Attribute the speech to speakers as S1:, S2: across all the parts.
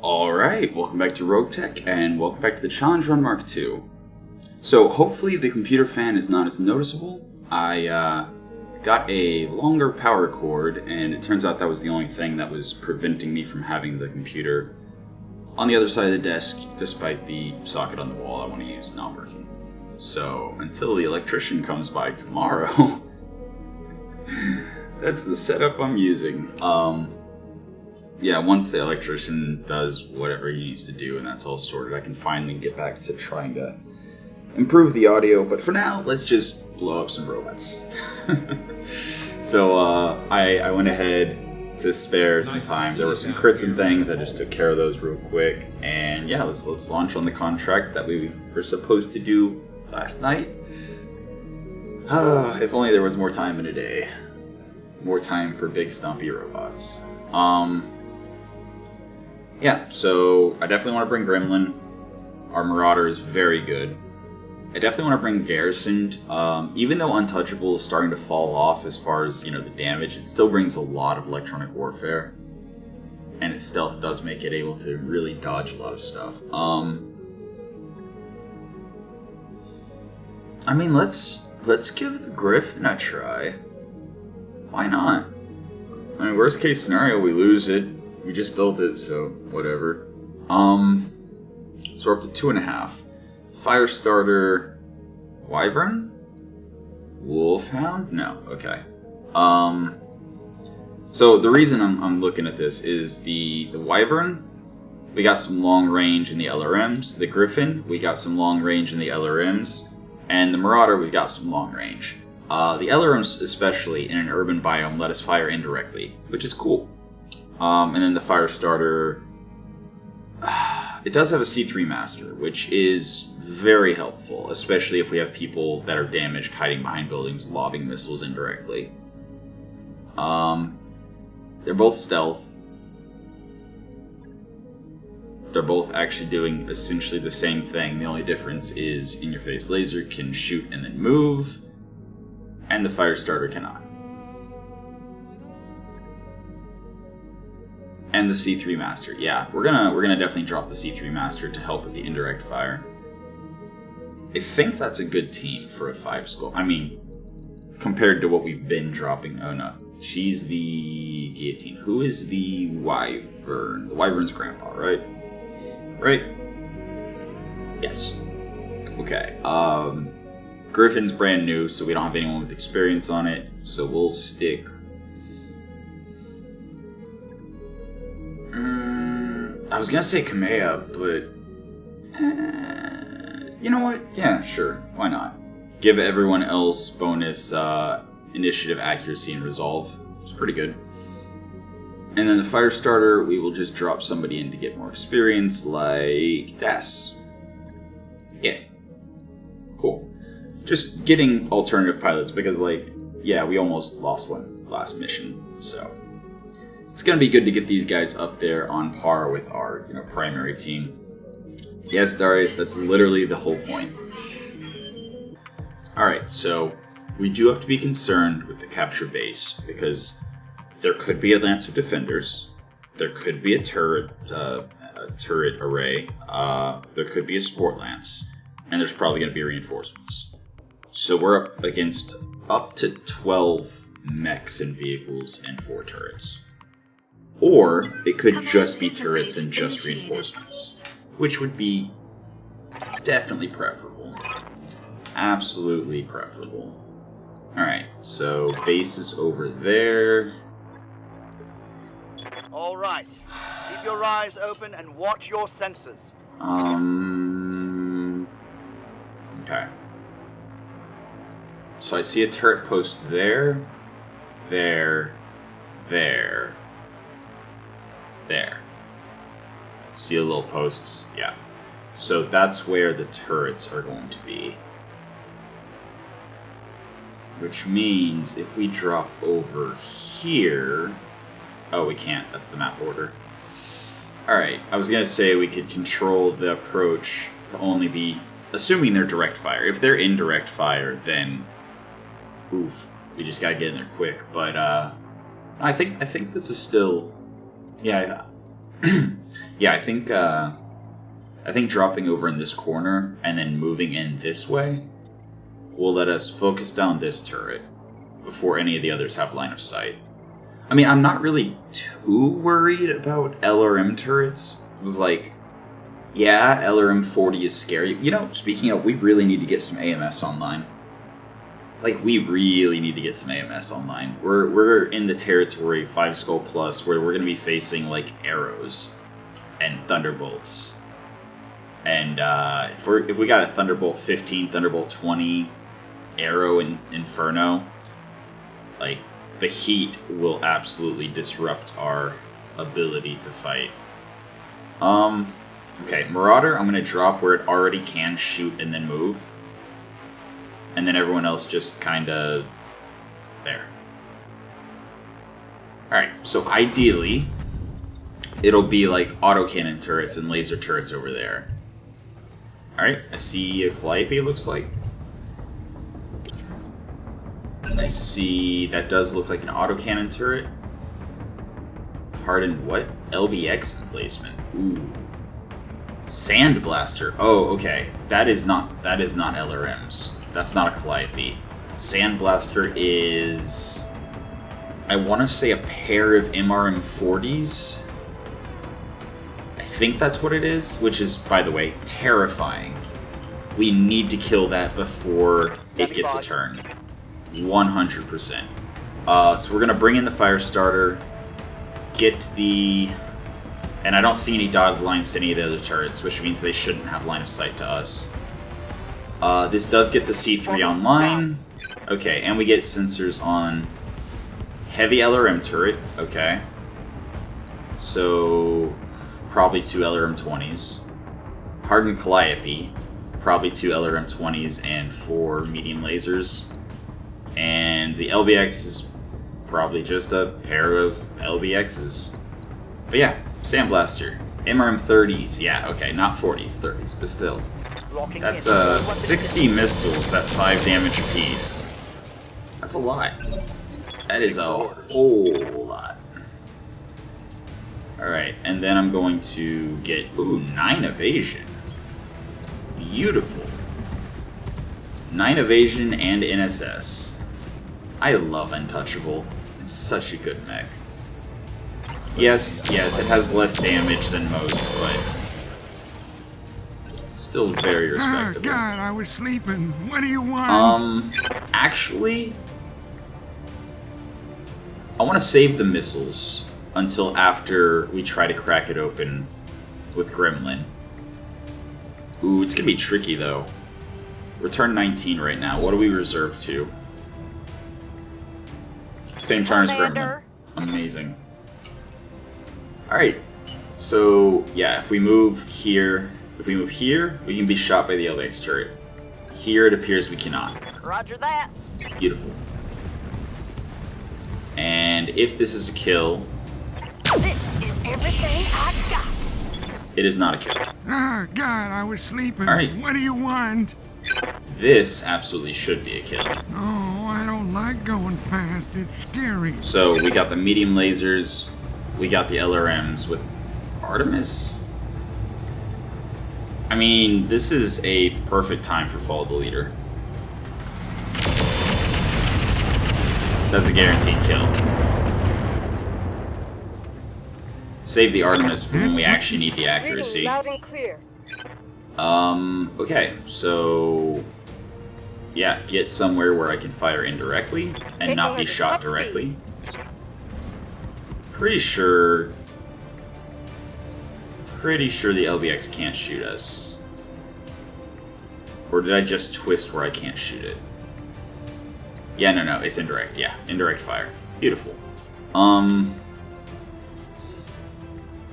S1: Alright, welcome back to Roguetech, and welcome back to the challenge Run MkII. So, hopefully the computer fan is not as noticeable. I got a longer power cord, and it turns out that was the only thing that was preventing me from having the computer on the other side of the desk, despite the socket on the wall I want to use not working. So, until the electrician comes by tomorrow, that's the setup I'm using. Yeah, once the electrician does whatever he needs to do and that's all sorted, I can finally get back to trying to improve the audio. But for now, let's just blow up some robots. So I went ahead to spare some time. There were some crits and things. I just took care of those real quick. And yeah, let's launch on the contract that we were supposed to do last night. If only there was more time in a day. More time for big stumpy robots. Yeah, so I definitely want to bring Gremlin. Our Marauder is very good. I definitely want to bring Garrisoned. Even though Untouchable is starting to fall off as far as, the damage, it still brings a lot of electronic warfare. And its stealth does make it able to really dodge a lot of stuff. I mean, let's give the Griffin a try. Why not? I mean, worst case scenario, we lose it. We just built it, so whatever. So we're up to 2.5. Firestarter, Wyvern? Wolfhound? No, okay. So the reason I'm looking at this is the Wyvern, we got some long range in the LRMs. The Griffin, we got some long range in the LRMs. And the Marauder, we got some long range. The LRMs, especially in an urban biome, let us fire indirectly, which is cool. And then the Firestarter, it does have a C3 Master, which is very helpful, especially if we have people that are damaged hiding behind buildings, lobbing missiles indirectly. They're both stealth. They're both actually doing essentially the same thing. The only difference is in-your-face laser can shoot and then move, and the Firestarter cannot. And the C3 Master, yeah, we're gonna definitely drop the C3 Master to help with the indirect fire. I think that's a good team for a 5 skull. I mean, compared to what we've been dropping. Oh no, she's the guillotine. Who is the Wyvern? The Wyvern's grandpa, right? Right? Yes. Okay. Griffin's brand new, so we don't have anyone with experience on it. So we'll stick. I was gonna say Kamea, but you know what? Yeah, sure. Why not? Give everyone else bonus initiative, accuracy, and resolve. It's pretty good. And then the Firestarter, we will just drop somebody in to get more experience, like Das. Yeah. Cool. Just getting alternative pilots because, yeah, we almost lost one last mission, so it's gonna be good to get these guys up there on par with our, primary team. Yes, Darius, that's literally the whole point. Alright, so we do have to be concerned with the capture base, because there could be a Lance of Defenders, there could be a turret array, there could be a Sport Lance, and there's probably going to be reinforcements. So we're up against up to 12 mechs and vehicles and 4 turrets. Or it could just be turrets and just reinforcements, which would be definitely preferable. Absolutely preferable. Alright, so base is over there.
S2: Alright, keep your eyes open and watch your sensors.
S1: Okay. So I see a turret post there, there. See the little posts? Yeah. So that's where the turrets are going to be. Which means if we drop over here... Oh, we can't. That's the map order. Alright, I was going to say we could control the approach to only be... Assuming they're direct fire. If they're indirect fire, then... Oof. We just gotta get in there quick. But, I think this is still... Yeah, Yeah, I think dropping over in this corner and then moving in this way will let us focus down this turret before any of the others have line of sight. I mean, I'm not really too worried about LRM turrets. It was like, yeah, LRM 40 is scary. You know, speaking of, we really need to get some AMS online. Like, we really need to get some AMS online. We're in the territory 5 skull plus where we're going to be facing, like, arrows and thunderbolts. And if we got a Thunderbolt 15, Thunderbolt 20, arrow and Inferno, like, the heat will absolutely disrupt our ability to fight. Okay, Marauder, I'm going to drop where it already can shoot and then move. And then everyone else just kind of there. Alright, so ideally, it'll be like autocannon turrets and laser turrets over there. Alright, I see a Calliope, it looks like. I see that does look like an autocannon turret. Pardon, what? LBX emplacement. Ooh. Sandblaster. Oh, okay. That is not LRMs. That's not a Calliope. Sandblaster is, I want to say, a pair of MRM40s. I think that's what it is, which is, by the way, terrifying. We need to kill that before it gets a turn. 100%. So we're going to bring in the fire starter, get the... And I don't see any dotted lines to any of the other turrets, which means they shouldn't have line of sight to us. This does get the C3 online. Okay, and we get sensors on heavy LRM turret. Okay. So, probably 2 LRM-20s. Hardened Calliope. Probably 2 LRM-20s and 4 medium lasers. And the LBX is probably just a pair of LBXs. But yeah, Sandblaster. MRM-30s. Yeah, okay, not 40s, 30s, but still. That's 60 missiles at 5 damage apiece. That's a lot. That is a whole lot. Alright, and then I'm going to get, ooh, 9 evasion. Beautiful. 9 evasion and NSS. I love Untouchable. It's such a good mech. Yes, it has less damage than most, but still very respectable.
S3: Oh God, I was sleeping. What do you want?
S1: Actually, I want to save the missiles until after we try to crack it open with Gremlin. Ooh, it's gonna be tricky though. We're turn 19 right now. What do we reserve to? Same turn as Gremlin. Amazing. Alright, so yeah, if we move here, we can be shot by the LBX turret. Here it appears we cannot.
S2: Roger that.
S1: Beautiful. And if this is a kill,
S2: This is everything I got.
S1: it is not a kill.
S3: Oh God, I was sleeping.
S1: All right.
S3: What do you want?
S1: This absolutely should be a kill.
S3: Oh, I don't like going fast. It's scary.
S1: So we got the medium lasers, we got the LRMs with Artemis. I mean, this is a perfect time for Follow the Leader. That's a guaranteed kill. Save the Artemis for when we actually need the accuracy.
S2: Loud and clear.
S1: Okay, so... Yeah, get somewhere where I can fire indirectly and not be shot directly. Pretty sure the LBX can't shoot us. Or did I just twist where I can't shoot it? Yeah, no, it's indirect. Yeah, indirect fire. Beautiful.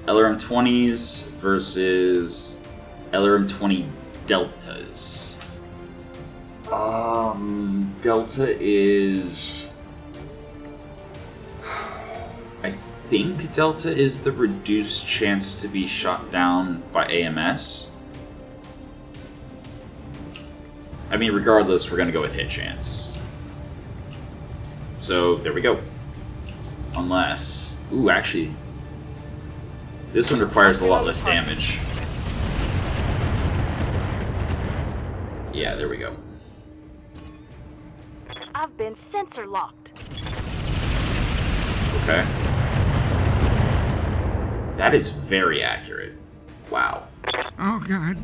S1: LRM-20s versus LRM-20 Deltas. Delta is... I think Delta is the reduced chance to be shot down by AMS. I mean, regardless, we're going to go with hit chance. So, there we go. Unless... Ooh, actually... This one requires a lot less damage. Yeah, there we go.
S4: I've been sensor locked.
S1: Okay. That is very accurate. Wow.
S3: Oh god,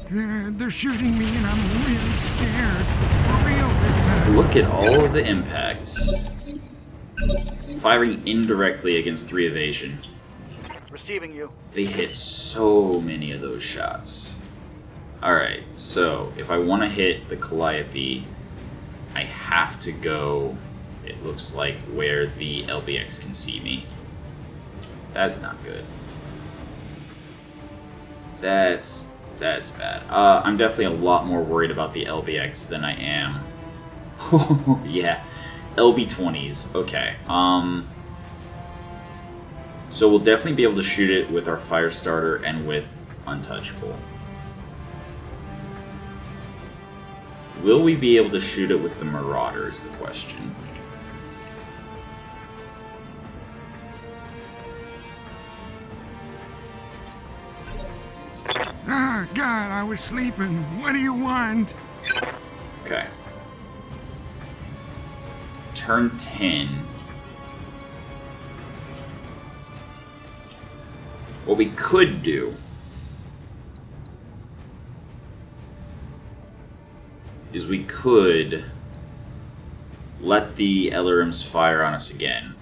S3: they're shooting me and I'm really scared. For real this time.
S1: Look at all of the impacts. Firing indirectly against 3 evasion.
S2: Receiving you.
S1: They hit so many of those shots. Alright, so if I want to hit the Calliope, I have to go, it looks like, where the LBX can see me. That's not good. That's bad. I'm definitely a lot more worried about the LBX than I am. Yeah, LB20s. Okay. So we'll definitely be able to shoot it with our Firestarter and with Untouchable. Will we be able to shoot it with the Marauder is the question.
S3: Ah, God, I was sleeping. What do you want?
S1: Okay. Turn 10. What we could do is we could let the LRMs fire on us again.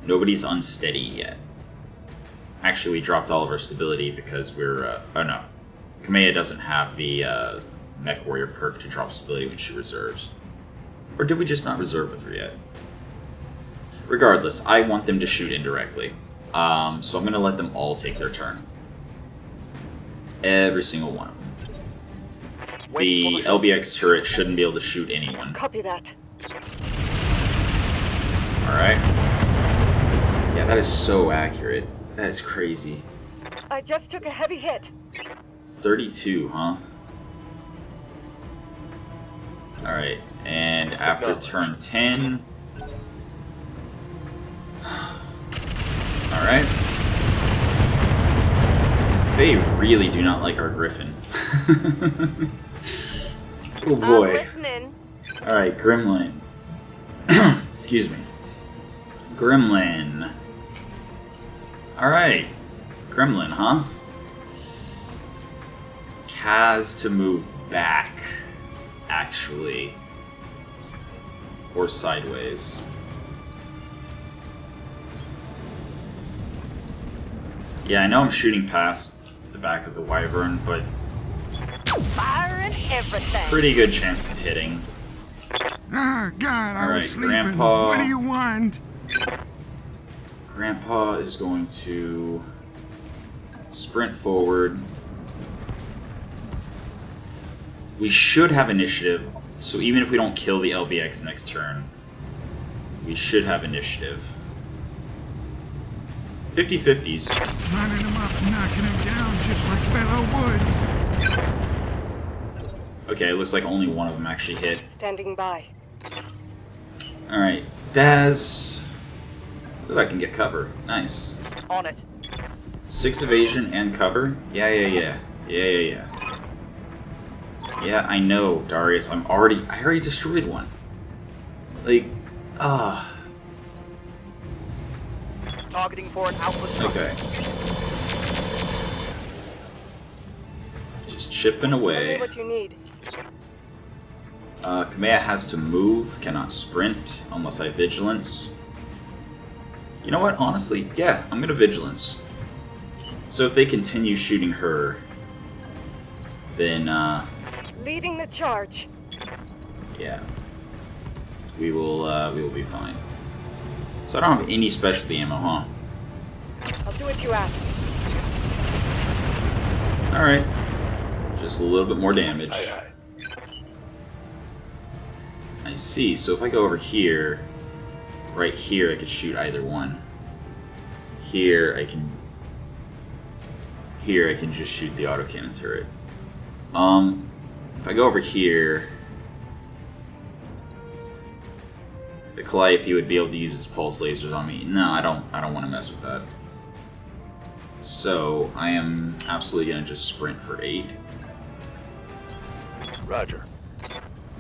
S1: Nobody's unsteady yet. Actually, we dropped all of our stability because we're... oh no. Kamea doesn't have the Mechwarrior perk to drop stability when she reserves. Or did we just not reserve with her yet? Regardless, I want them to shoot indirectly. So I'm going to let them all take their turn. Every single one of them. The LBX turret shouldn't be able to shoot anyone.
S4: Copy that.
S1: Alright. Yeah, that is so accurate. That is crazy.
S4: I just took a heavy hit.
S1: 32, huh? Alright, and after turn 10... Alright. They really do not like our Griffin. Oh boy.
S4: Listening.
S1: Alright, Gremlin. Excuse me. Gremlin. Alright. Gremlin, huh? Has to move back, actually. Or sideways. Yeah, I know I'm shooting past the back of the Wyvern, but
S4: Firing everything.
S1: pretty good chance of hitting.
S3: Ah, God, I
S1: Alright,
S3: was sleeping.
S1: Grandpa.
S3: What do you want?
S1: Grandpa is going to sprint forward. We should have initiative, so even if we don't kill the LBX next turn, we should have initiative. 50-50s.
S3: Running him up, knocking him down just like Bellow Woods.
S1: Okay, it looks like only one of them actually hit.
S4: Standing by.
S1: Alright, Daz. Ooh, I can get cover. Nice.
S2: On it.
S1: 6 evasion and cover? Yeah. Yeah, I know, Darius. I already destroyed one. Like,
S2: Targeting for an output.
S1: Okay. Just chipping
S4: Tell me
S1: away.
S4: what you need.
S1: Kamea has to move, cannot sprint unless I vigilance. You know what? Honestly, yeah, I'm gonna vigilance. So if they continue shooting her, then
S4: Leading the charge.
S1: yeah, we will be fine. So I don't have any specialty ammo, huh?
S4: I'll do what you ask.
S1: All right, just a little bit more damage. I see. So if I go over here, right here, I could shoot either one. Here I can just shoot the autocannon turret. If I go over here, the Calliope would be able to use its pulse lasers on me. No, I don't want to mess with that. So I am absolutely going to just sprint for 8.
S5: Roger.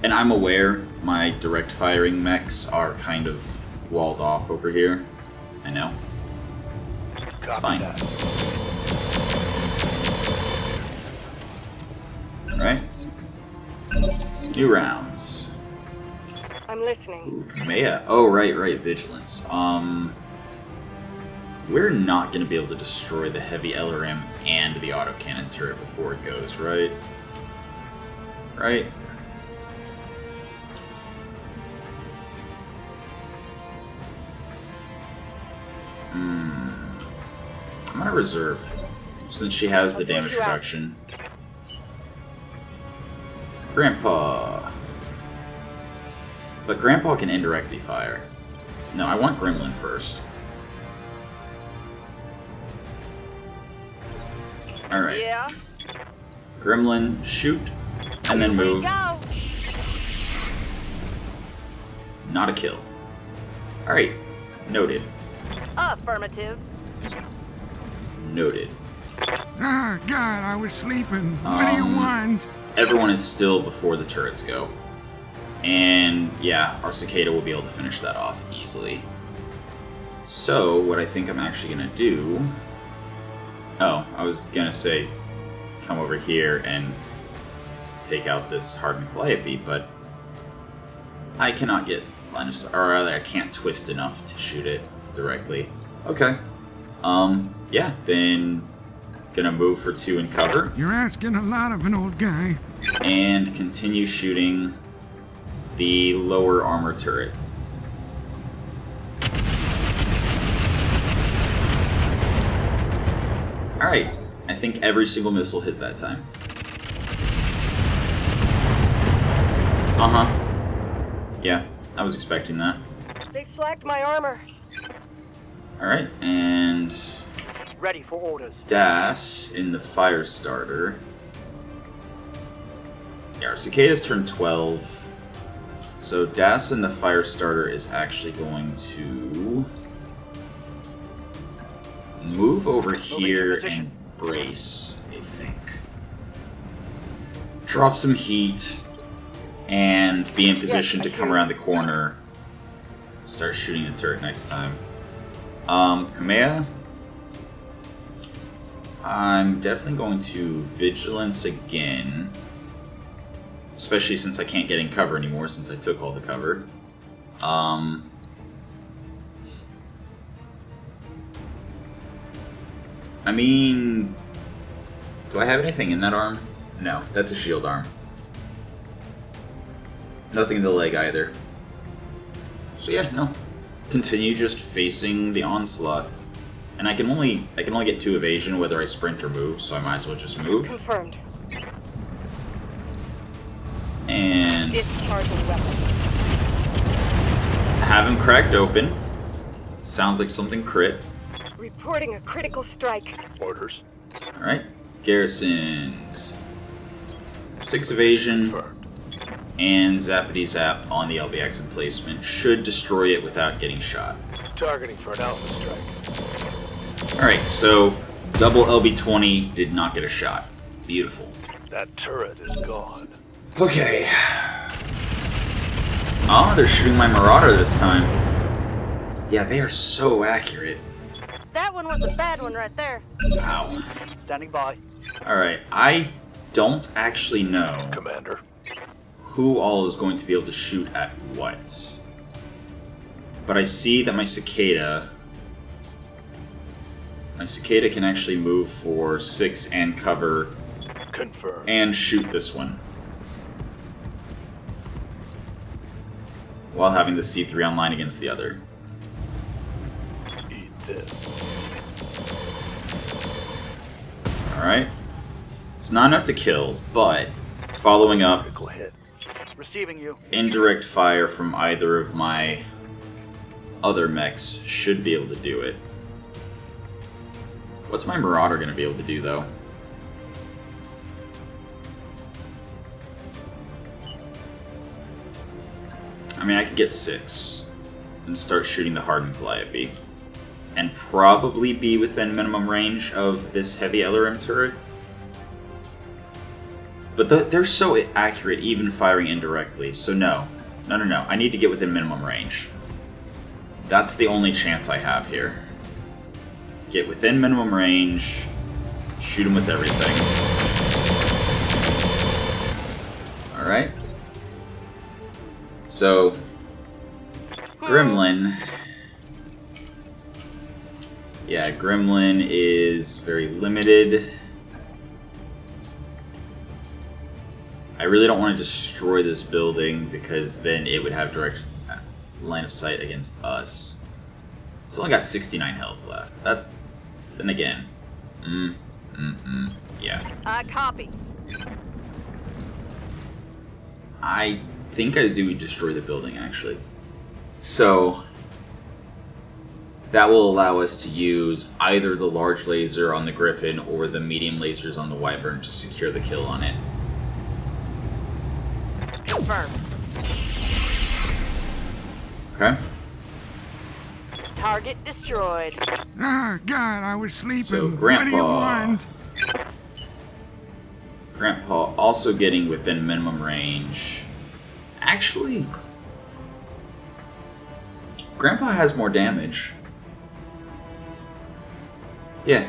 S1: And I'm aware my direct firing mechs are kind of walled off over here. I know. It's fine. Alright. New rounds.
S4: I'm listening.
S1: Ooh, Kamea. Oh, right, Vigilance. We're not going to be able to destroy the heavy LRM and the autocannon turret before it goes, right? Right? I'm going to reserve, since she has the damage reduction. Grandpa. But Grandpa can indirectly fire. No, I want Gremlin first. Alright.
S4: Yeah.
S1: Gremlin, shoot, and then move.
S4: Go.
S1: Not a kill. Alright. Noted.
S4: Affirmative.
S1: Noted.
S3: Ah, God, I was sleeping. What do you want?
S1: Everyone is still before the turrets go. And yeah, our Cicada will be able to finish that off easily. So, what I think I'm actually going to do... Oh, I was going to say come over here and take out this hardened Calliope, but I cannot get line of sight, or rather I can't twist enough to shoot it directly. Okay. Yeah, then gonna move for 2 and cover.
S3: You're asking a lot of an old guy.
S1: And continue shooting the lower armor turret. Alright, I think every single missile hit that time. Yeah, I was expecting that.
S4: They slacked my armor.
S1: Alright, and
S2: Ready for orders.
S1: Das in the fire starter. Yeah, our Cicada's turned 12. So Das in the fire starter is actually going to move over here and brace, I think. Drop some heat and be in position to come around the corner. Start shooting the turret next time. Kamea, I'm definitely going to Vigilance again. Especially since I can't get in cover anymore since I took all the cover. I mean... Do I have anything in that arm? No, that's a shield arm. Nothing in the leg either. So yeah, no. Continue just facing the onslaught. And I can only get 2 evasion whether I sprint or move, so I might as well just move.
S4: Confirmed.
S1: And
S4: Discharging weapon.
S1: have him cracked open. Sounds like something crit.
S4: Reporting a critical strike.
S5: Orders.
S1: Alright. Garrisoned. 6 evasion. And Zappity Zap on the LBX emplacement should destroy it without getting shot.
S5: Targeting for an alpha strike.
S1: Alright, so double LB20 did not get a shot. Beautiful.
S5: That turret is gone.
S1: Okay. Oh, they're shooting my Marauder this time. Yeah, they are so accurate.
S4: That one was a bad one right there.
S1: Wow.
S2: Standing by.
S1: Alright, I don't actually know
S5: Commander.
S1: who all is going to be able to shoot at what. But I see that my Cicada can actually move for 6 and cover
S5: Confirmed.
S1: and shoot this one. While having the C3 online against the other.
S5: Eat this.
S1: Alright. It's not enough to kill, but following up,
S5: Critical hit.
S2: Receiving you.
S1: indirect fire from either of my other mechs should be able to do it. What's my Marauder going to be able to do, though? I mean, I could get 6 and start shooting the hardened Calliope. and probably be within minimum range of this heavy LRM turret. But they're so accurate, even firing indirectly, so no. No, no, no. I need to get within minimum range. That's the only chance I have here. Get within minimum range, shoot him with everything. Alright. So, Gremlin. Yeah, Gremlin is very limited. I really don't want to destroy this building because then it would have direct line of sight against us. It's only got 69 health left. That's... Then again. Yeah.
S4: I copy.
S1: I think I do destroy the building, actually. So, that will allow us to use either the large laser on the Griffin or the medium lasers on the Wyvern to secure the kill on it.
S4: Confirm.
S1: Okay?
S4: Target destroyed.
S3: Ah, God, I was sleeping.
S1: So,
S3: What do you
S1: Grandpa.
S3: want?
S1: Grandpa also getting within minimum range. Actually, Grandpa has more damage. Yeah.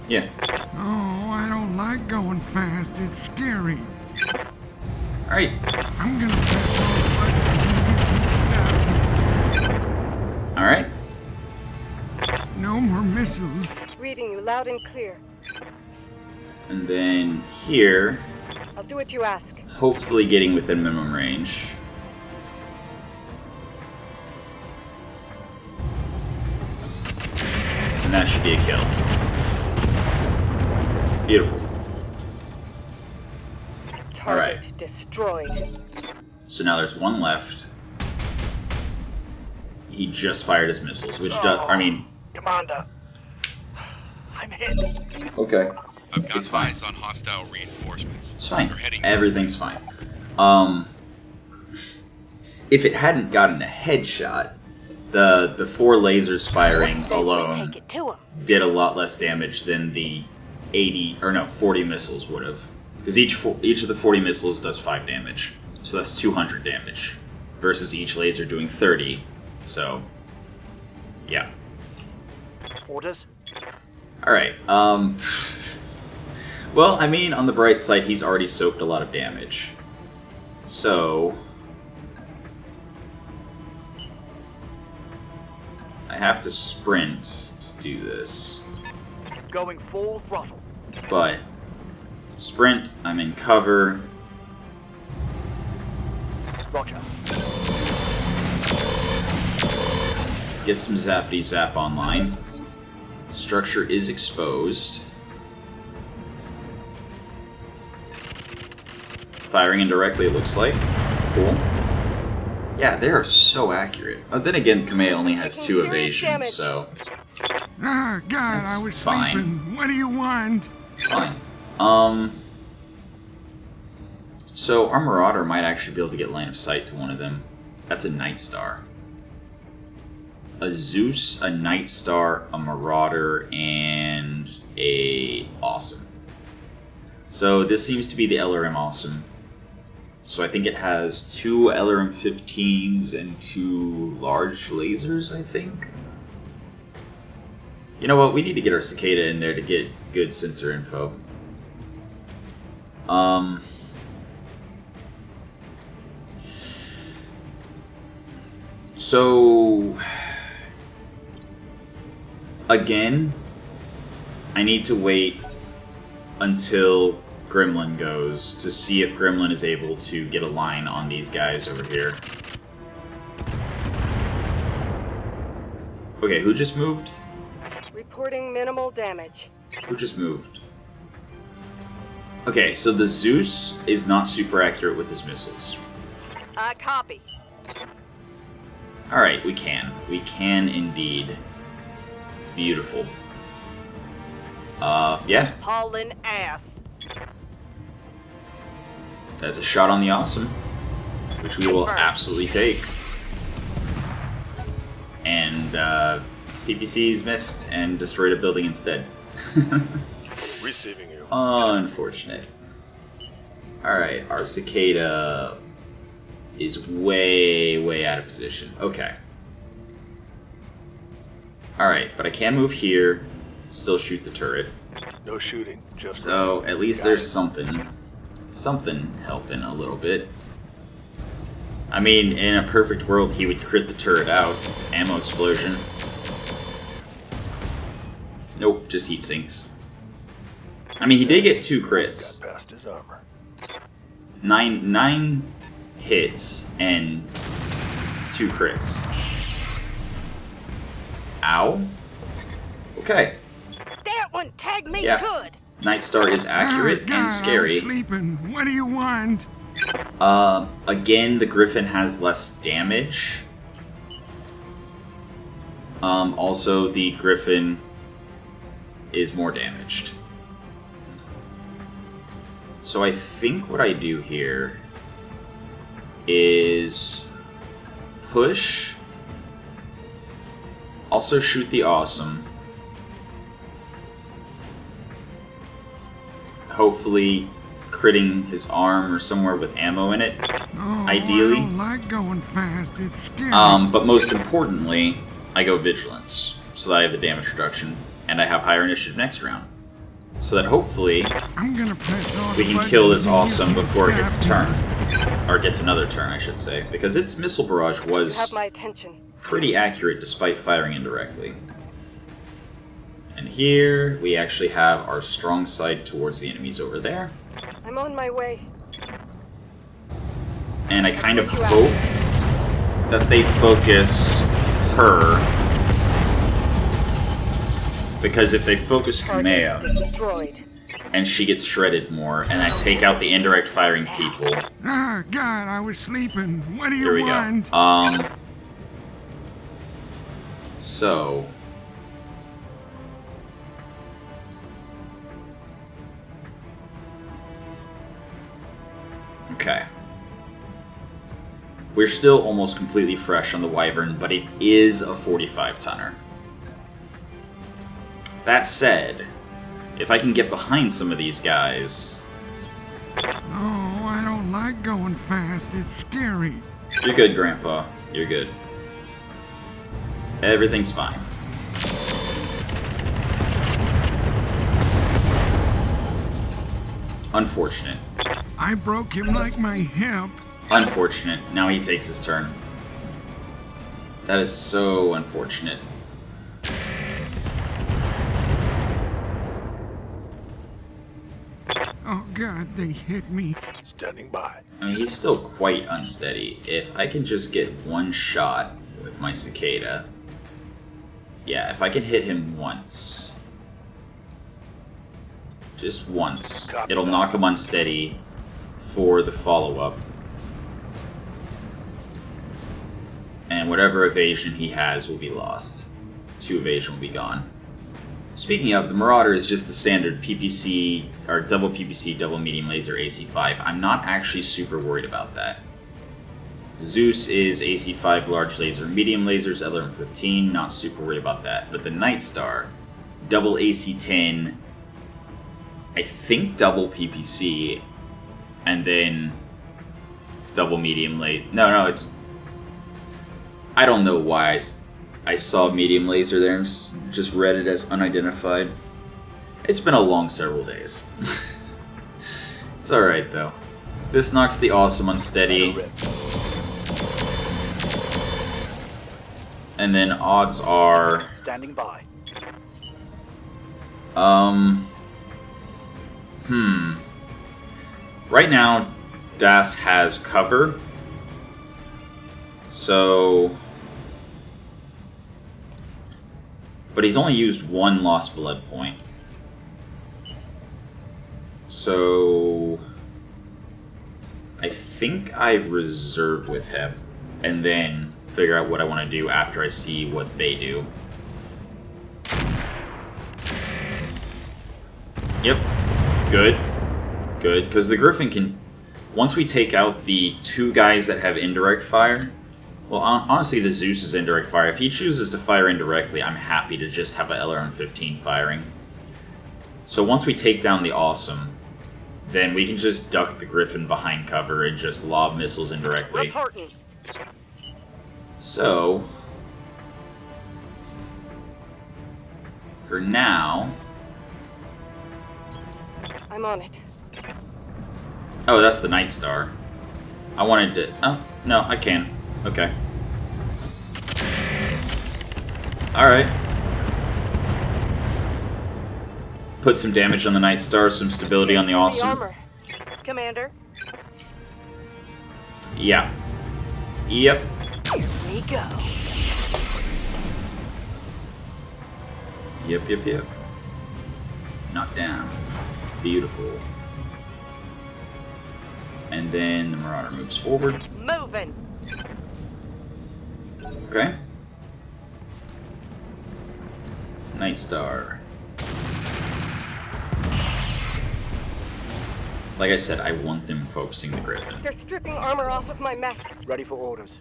S1: Yeah.
S3: Oh, I don't like going fast. It's scary.
S1: Alright.
S3: I'm gonna press all the buttons and stop.
S1: Alright.
S3: No more missiles.
S4: Reading you loud and clear.
S1: And then here,
S4: I'll do what you ask.
S1: hopefully getting within minimum range. And that should be a kill. Beautiful.
S4: Target destroyed.
S1: So now there's one left. He just fired his missiles, which does, I mean...
S2: Commander, I'm hit.
S1: Okay.
S6: I've got
S1: It's fine.
S6: eyes on hostile reinforcements.
S1: It's fine.
S6: They're heading
S1: Everything's fine. If it hadn't gotten a headshot, the 4 lasers firing alone
S4: Take it to him.
S1: did a lot less damage than the 40 missiles would have. Because each of the 40 missiles does 5 damage. So that's 200 damage. Versus each laser doing 30. So, yeah.
S2: Orders?
S1: Alright, well, I mean, on the bright side, he's already soaked a lot of damage. So... I have to sprint to do this.
S2: Going full throttle.
S1: But... Sprint, I'm in cover.
S2: Roger.
S1: Get some zappity zap online. Structure is exposed. Firing indirectly, it looks like. Cool. Yeah, they are so accurate. Oh, then again, Kamei only has 2 evasions, so
S3: Ah, God,
S1: That's
S3: I was
S1: fine.
S3: sleeping. What do you want?
S1: it's fine. So our Marauder might actually be able to get line of sight to one of them. That's a Night Star. A Zeus, a Night Star, a Marauder, and a Awesome. So this seems to be the LRM Awesome. So I think it has 2 LRM 15s and 2 large lasers, I think. You know what, we need to get our Cicada in there to get good sensor info. So... Again, I need to wait until Gremlin goes to see if Gremlin is able to get a line on these guys over here. Okay, who just moved?
S4: Reporting minimal damage.
S1: Who just moved? Okay, so the Zeus is not super accurate with his missiles.
S4: I copy.
S1: Alright, we can. We can indeed. Beautiful. Yeah.
S4: Hauling ass.
S1: That's a shot on the Awesome, which we will absolutely take. and PPCs missed and destroyed a building instead.
S5: Receiving you.
S1: Unfortunate. Alright, our cicada is way out of position. Okay. Alright, but I can move here, still shoot the turret.
S5: No shooting. Just
S1: So at least
S5: Got
S1: there's
S5: it.
S1: something helping a little bit. I mean, in a perfect world, he would crit the turret out. Ammo explosion. Nope, just heat sinks. I mean, he did get 2 crits.
S5: got past his armor.
S1: 9 hits and 2 crits. Ow. Okay.
S4: That one tagged me
S1: Yeah.
S4: good.
S1: Night Star is accurate
S3: Oh, God,
S1: and scary.
S3: I'm sleeping. What do you want?
S1: Again, the Griffin has less damage. Also, the Griffin is more damaged. So I think what I do here is push, also shoot the Awesome. Hopefully critting his arm or somewhere with ammo in it,
S3: Oh,
S1: ideally.
S3: I don't like going fast. It's scary.
S1: But most importantly, I go Vigilance, so that I have the damage reduction, and I have higher initiative next round. So that hopefully
S3: I'm gonna press all
S1: we
S3: the
S1: can kill this
S3: buttons
S1: Awesome
S3: and you can
S1: before it gets a
S3: stab
S1: turn. Or gets another turn, I should say. Because its missile barrage
S4: You
S1: was
S4: have my attention.
S1: pretty accurate despite firing indirectly. And here, we actually have our strong side towards the enemies over there.
S4: I'm on my way.
S1: And I kind of hope that they focus her. Because if they focus
S4: Target
S1: Kamea,
S4: destroyed.
S1: and she gets shredded more, and I take out the indirect firing people,
S3: Ah, God, I was sleeping. What do you
S1: here we
S3: want?
S1: go. So... Okay. We're still almost completely fresh on the Wyvern, but it is a 45-tonner. That said, if I can get behind some of these guys...
S3: Oh, I don't like going fast. It's scary.
S1: You're good, Grandpa. You're good. Everything's fine. Unfortunate.
S3: I broke him like my hip.
S1: Unfortunate. Now he takes his turn. That is so unfortunate.
S3: Oh, God, they hit me.
S5: Standing by.
S1: I mean, he's still quite unsteady. If I can just get one shot with my cicada... Yeah, if I can hit him once... Just once. It'll knock him unsteady for the follow-up. And whatever evasion he has will be lost. 2 evasion will be gone. Speaking of, the Marauder is just the standard PPC, or double PPC, double medium laser AC5. I'm not actually super worried about that. Zeus is AC5 large laser, medium lasers, LRM-15, not super worried about that. But the Night Star, double AC10, I think double PPC, and then double medium laser. No, it's... I don't know why I saw medium laser there and just read it as unidentified. It's been a long several days. It's alright though. This knocks the Awesome unsteady. And then odds are...
S2: Standing by.
S1: Right now, Das has cover. So... But he's only used 1 lost blood point. So... I think I reserve with him. And then figure out what I want to do after I see what they do. Yep. Good. Good. Because the Griffin can... Once we take out the 2 guys that have indirect fire, Well, honestly, the Zeus is indirect fire. If he chooses to fire indirectly, I'm happy to just have a LRM 15 firing. So once we take down the Awesome, then we can just duck the Griffin behind cover and just lob missiles indirectly.
S4: Reporting.
S1: So, for now...
S4: I'm on it.
S1: Oh, that's the Night Star. I wanted to... Oh, no, I can. Okay. Alright. Put some damage on the Night Star, some stability on the Awesome.
S4: The armor. Commander.
S1: Yeah. Yep.
S4: Here we go.
S1: Yep. Knocked down. Beautiful. And then the Marauder moves forward.
S4: Moving.
S1: Okay. Night Star. Like I said, I want them focusing the Griffin.
S4: They're stripping armor off of my mech.
S5: Ready for orders.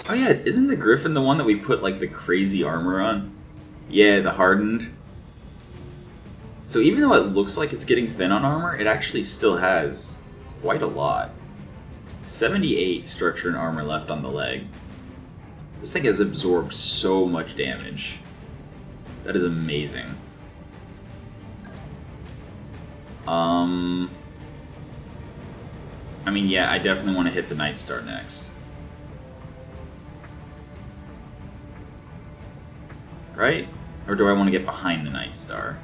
S1: Oh yeah, isn't the Griffin the one that we put like the crazy armor on? Yeah, the hardened. So even though it looks like it's getting thin on armor, it actually still has quite a lot. 78 structure and armor left on the leg. This thing has absorbed so much damage. That is amazing. I mean, yeah, I definitely want to hit the Night Star next. Right? Or do I want to get behind the Night Star?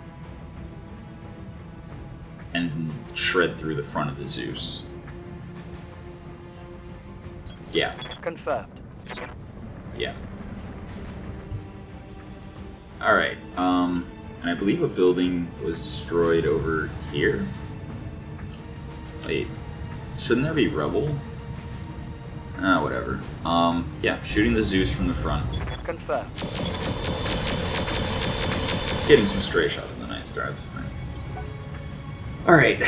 S1: And shred through the front of the Zeus? Yeah.
S5: Confirmed.
S1: Yeah. Alright, and I believe a building was destroyed over here. Wait, shouldn't there be rubble? Ah, whatever. Yeah, shooting the Zeus from the front.
S5: Confirmed.
S1: Getting some stray shots on the Night Star, that's fine. Alright.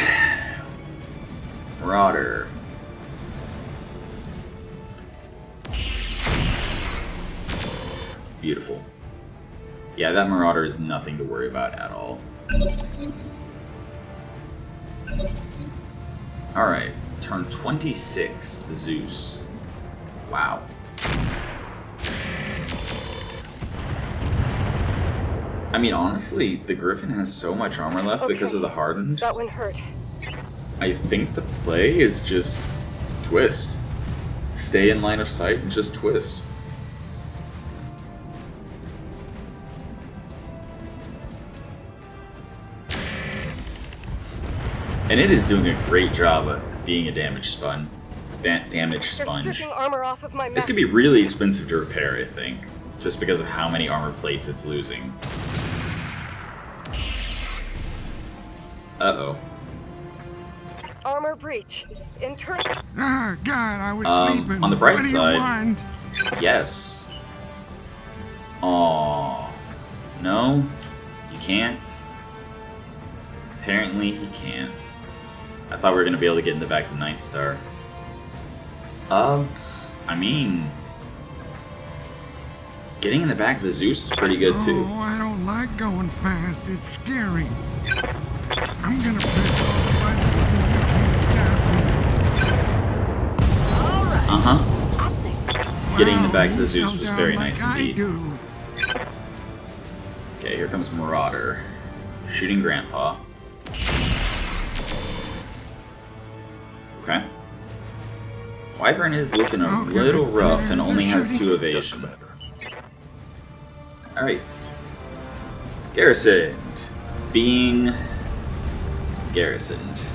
S1: Marauder. Beautiful. Yeah, that Marauder is nothing to worry about at all. Alright, turn 26, the Zeus. Wow. I mean, honestly, the Griffin has so much armor left because of the hardened.
S4: That one hurt.
S1: I think the play is just twist. Stay in line of sight and just twist. And it is doing a great job of being a damage sponge.
S4: They're stripping armor off of my mech.
S1: This could be really expensive to repair, I think, just because of how many armor plates it's losing. Uh-oh.
S4: Armor breach. Internal.
S3: Ah, God, I was sleeping.
S1: On the bright
S3: What do you
S1: side-
S3: want?
S1: Yes. Aww. No? You can't? Apparently he can't. I thought we were going to be able to get in the back of the Night Star. I mean... Getting in the back of the Zeus is pretty good, too.
S3: Oh, I don't like going fast. It's scary. I'm gonna press all the buttons and you can't stop me.
S1: Uh-huh. Getting in the back of the Zeus was very nice indeed.
S3: Do.
S1: Okay, here comes Marauder. Shooting Grandpa. Okay. Wyvern is looking a little rough and only has 2 evasion. Alright. Garrisoned. Being garrisoned.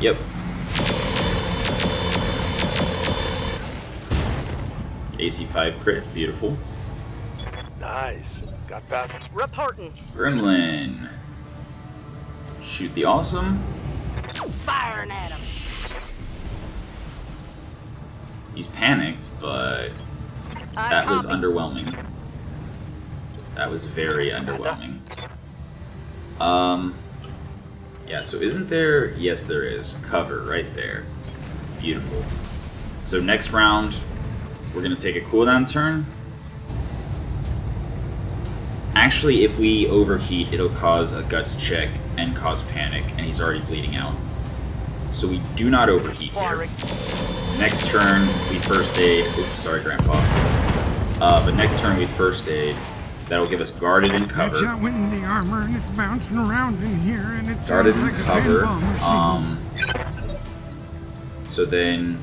S1: Yep. AC5 crit, beautiful.
S5: Nice. Got that.
S4: Reporting.
S1: Gremlin. Shoot the Awesome.
S4: Firing at him.
S1: He's panicked, but that was underwhelming. That was very underwhelming. Yeah, so isn't there... Yes, there is. Cover right there. Beautiful. So next round, We're gonna take a cooldown turn. Actually, if we overheat, it'll cause a guts check and cause panic, and he's already bleeding out. So we do not overheat here. Next turn, we first aid. Oops, sorry, Grandpa. But next turn, we first aid. That'll give us guarded and cover.
S3: Shot went in the armor and it's bouncing around in here and it's
S1: Guarded and
S3: like
S1: cover.
S3: a pinball machine.
S1: So then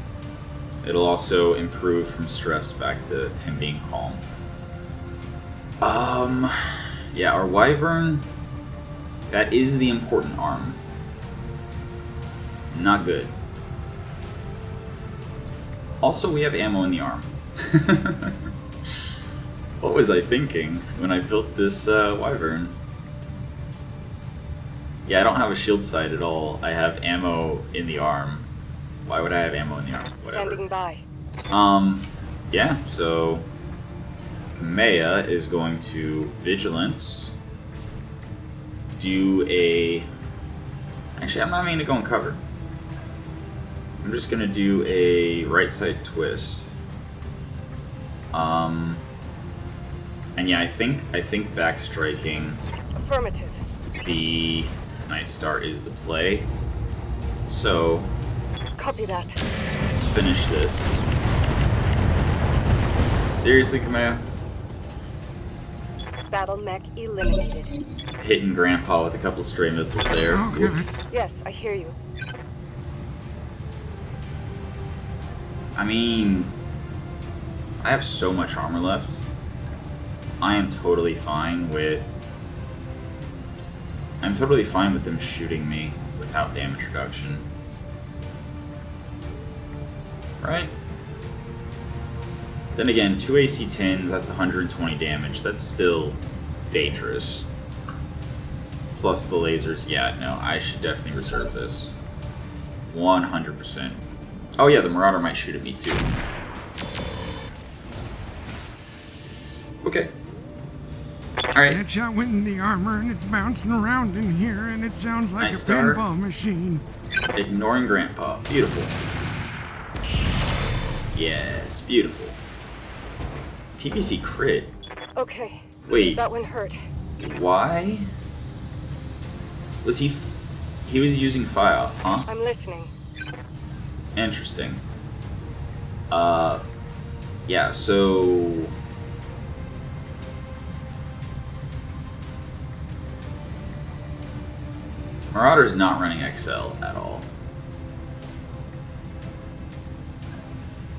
S1: it'll also improve from stressed back to him being calm. Yeah, our Wyvern, that is the important arm. Not good. Also, we have ammo in the arm. What was I thinking when I built this Wyvern? Yeah, I don't have a shield sight at all. I have ammo in the arm. Why would I have ammo in the arm? Whatever.
S4: Standing by.
S1: Yeah, so Kamea is going to Vigilance. Do a... Actually, I'm not even going to go and cover. I'm just going to do a right side twist. And yeah, I think backstriking
S4: Affirmative.
S1: the Night Star is the play. So
S4: Copy that.
S1: let's finish this. Seriously, Kamea?
S4: Battlemech eliminated.
S1: Hitting Grandpa with a couple stray missiles there. Whoops.
S4: Yes, I hear you.
S1: I mean, I have so much armor left. I am totally fine with... I'm totally fine with them shooting me without damage reduction. Right? Then again, 2 AC-10s, that's 120 damage. That's still dangerous. Plus the lasers. Yeah, no, I should definitely reserve this. 100%. Oh yeah, the Marauder might shoot at me too. Okay. Alright.
S3: That shot went in the armor and it's bouncing around in here and it sounds like
S1: Night
S3: a
S1: Star.
S3: pinball machine.
S1: Ignoring Grandpa. Beautiful. Yes, beautiful. PPC crit.
S4: Okay.
S1: Wait,
S4: That one hurt.
S1: why? Was he... He was using fire off, huh?
S4: I'm listening.
S1: Interesting. Yeah, so... Marauder's not running XL at all.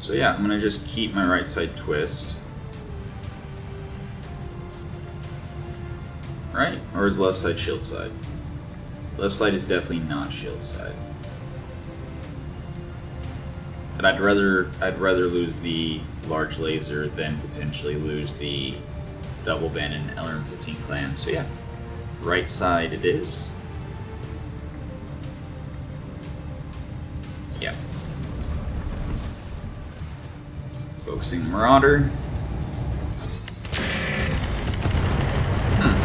S1: So yeah, I'm gonna just keep my right side twist. Right? Or is left side shield side? Left side is definitely not shield side. And I'd rather lose the large laser than potentially lose the double ban in LRM-15 clan. So yeah, right side it is. Yeah. Focusing the Marauder.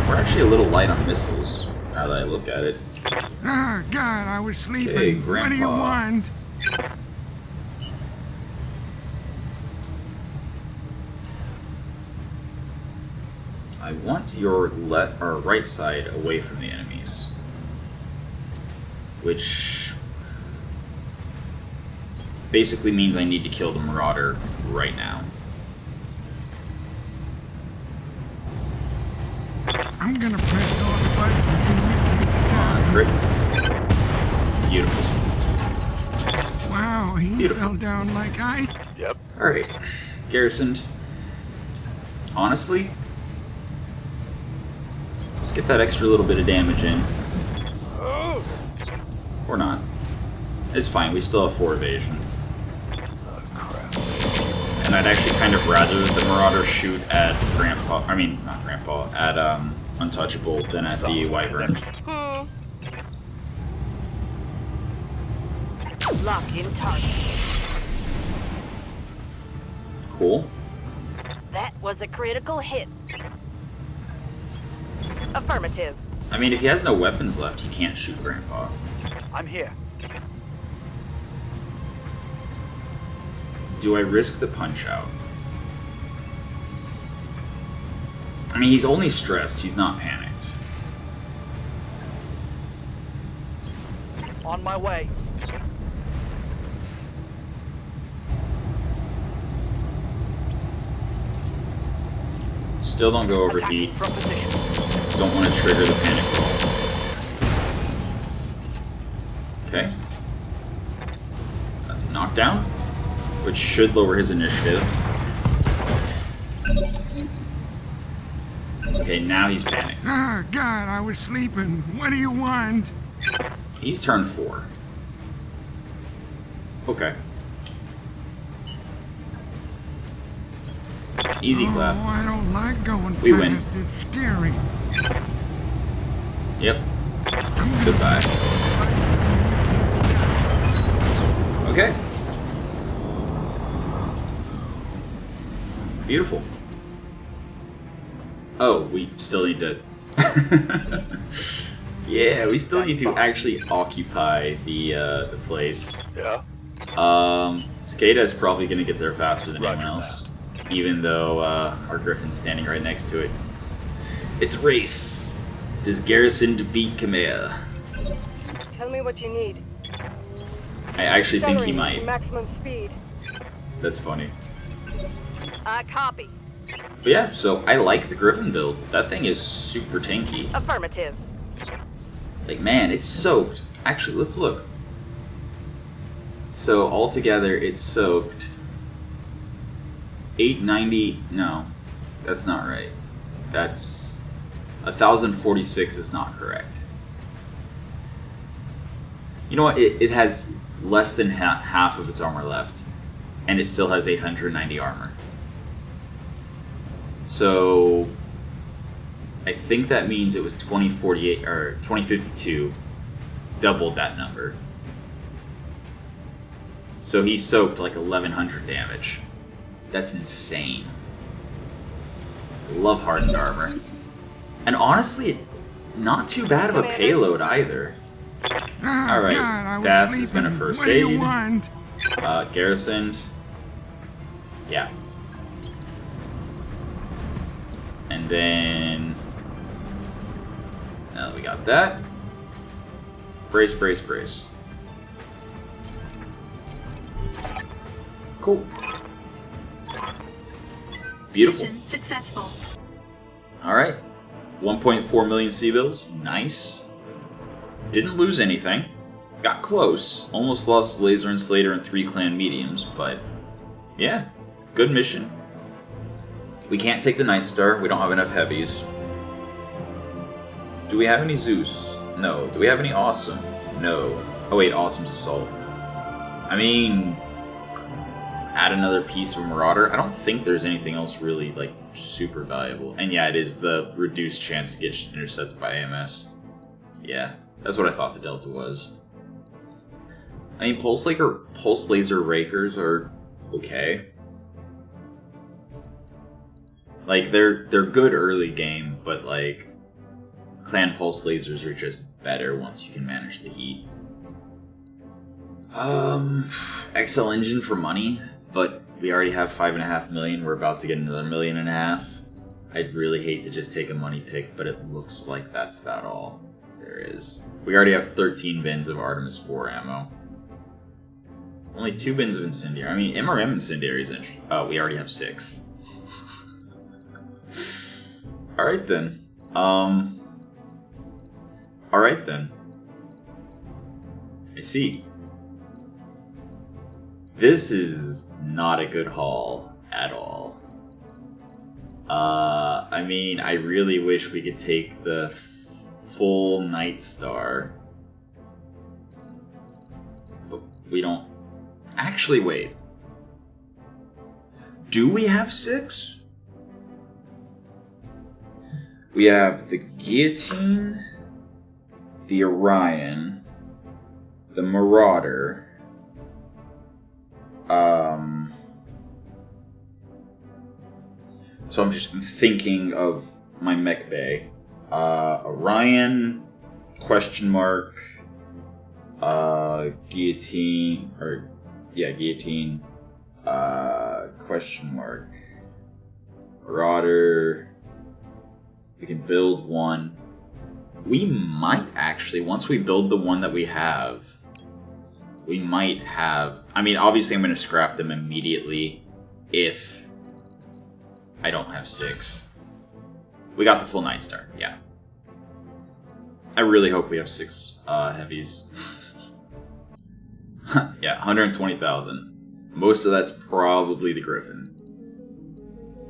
S1: We're actually a little light on missiles, now that I look at it.
S3: Ah, God, I was sleeping.
S1: Okay,
S3: What do you
S1: Grandpa.
S3: want?
S1: I want your right side away from the enemies. Which basically means I need to kill the Marauder right now.
S3: I'm gonna press all the buttons and you can stop.
S1: Crits. Beautiful.
S3: Wow, he
S1: Beautiful.
S3: fell down like ice.
S5: Yep.
S1: Alright. Garrisoned. Honestly, let's get that extra little bit of damage in.
S5: Oh,
S1: Or not. It's fine, we still have 4 evasion.
S5: crap.
S1: And I'd actually kind of rather the Marauder shoot at Grandpa, I mean, not Grandpa, at Untouchable than at the Wyvern.
S4: Lock in target.
S1: Cool.
S4: That was a critical hit. Affirmative.
S1: I mean, if he has no weapons left, he can't shoot Grandpa.
S2: I'm here.
S1: Do I risk the punch out? I mean, he's only stressed. He's not panicked.
S2: On my way.
S1: Still don't go overheat.
S2: From position.
S1: Don't want to trigger the panic roll. Okay. That's a knockdown, which should lower his initiative. Okay, now he's panicked.
S3: Ah, God, I was sleeping. What do you want?
S1: He's turn 4. Okay. Easy clap.
S3: Oh, I don't like going
S1: We
S3: fast.
S1: win.
S3: It's scary.
S1: Yep. Goodbye. Okay. Beautiful. Oh, we still need to... yeah, we still need to actually occupy the place.
S5: Yeah?
S1: Cicada is probably going to get there faster than
S5: Roger
S1: anyone else, even though our Griffin's standing right next to it. It's a race. Does Garrison defeat Kamea?
S4: Tell me what you need.
S1: I actually think he
S4: Accelerating
S1: might.
S4: to maximum speed.
S1: That's funny.
S4: Copy.
S1: But yeah, so I like the Griffin build. That thing is super tanky.
S4: Affirmative.
S1: Like, man, it's soaked. Actually, let's look. So altogether, it's soaked 890. No, that's not right. That's 1046 is not correct. You know what? It has less than half of its armor left, and it still has 890 armor. So I think that means it was 2048 or 2052, doubled that number. So he soaked like 1100 damage. That's insane. I love hardened armor. And honestly, not too bad of a payload either.
S3: Ah,
S1: Alright,
S3: God, I was
S1: Bass
S3: sleeping.
S1: is gonna first
S3: What do you
S1: aid.
S3: want?
S1: Garrisoned. Yeah. And then... now that we got that. Brace, brace, brace. Cool. Beautiful.
S7: Mission successful.
S1: Alright. 1.4 million C-bills. Nice. Didn't lose anything. Got close. Almost lost Laser and Slater and 3 clan mediums, but yeah, good mission. We can't take the Night Star. We don't have enough heavies. Do we have any Zeus? No. Do we have any Awesome? No. Oh wait, Awesome's Assault. I mean, add another piece of Marauder. I don't think there's anything else really like super valuable. And yeah, it is the reduced chance to get intercepted by AMS. Yeah, that's what I thought the Delta was. I mean, Pulse Laser Rakers are okay. Like, they're good early game, but like, Clan Pulse Lasers are just better once you can manage the heat. XL Engine for money, but we already have 5.5 million. We're about to get another 1.5 million. I'd really hate to just take a money pick, but it looks like that's about all there is. We already have 13 bins of Artemis 4 ammo. Only 2 bins of Incendiary. I mean, MRM Incendiary is interesting. Oh, we already have 6. Alright then. Alright then. I see. This is not a good haul at all. I mean, I really wish we could take the full Night Star. But we don't. Actually, wait. Do we have 6? We have the Guillotine, the Orion, the Marauder, so I'm just thinking of my mech bay. Orion, question mark, Guillotine, or, yeah, Guillotine, question mark, Marauder, We can build one. We might actually, once we build the one that we have, we might have... I mean, obviously I'm going to scrap them immediately if I don't have 6. We got the full Night Star, yeah. I really hope we have 6 heavies. Yeah, 120,000. Most of that's probably the Griffin.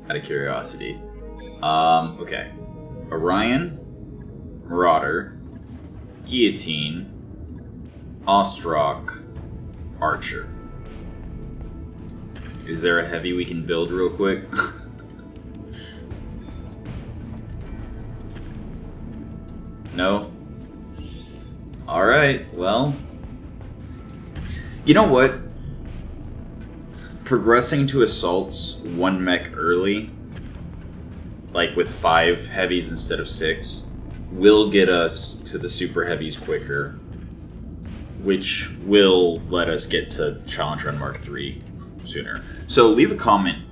S1: Out of curiosity. Okay. Orion, Marauder, Guillotine, Ostrock, Archer. Is there a heavy we can build real quick? No? Alright, well... You know what? Progressing to assaults 1 mech early, like with 5 heavies instead of 6, will get us to the super heavies quicker, which will let us get to Challenge Run Mark III sooner. So leave a comment.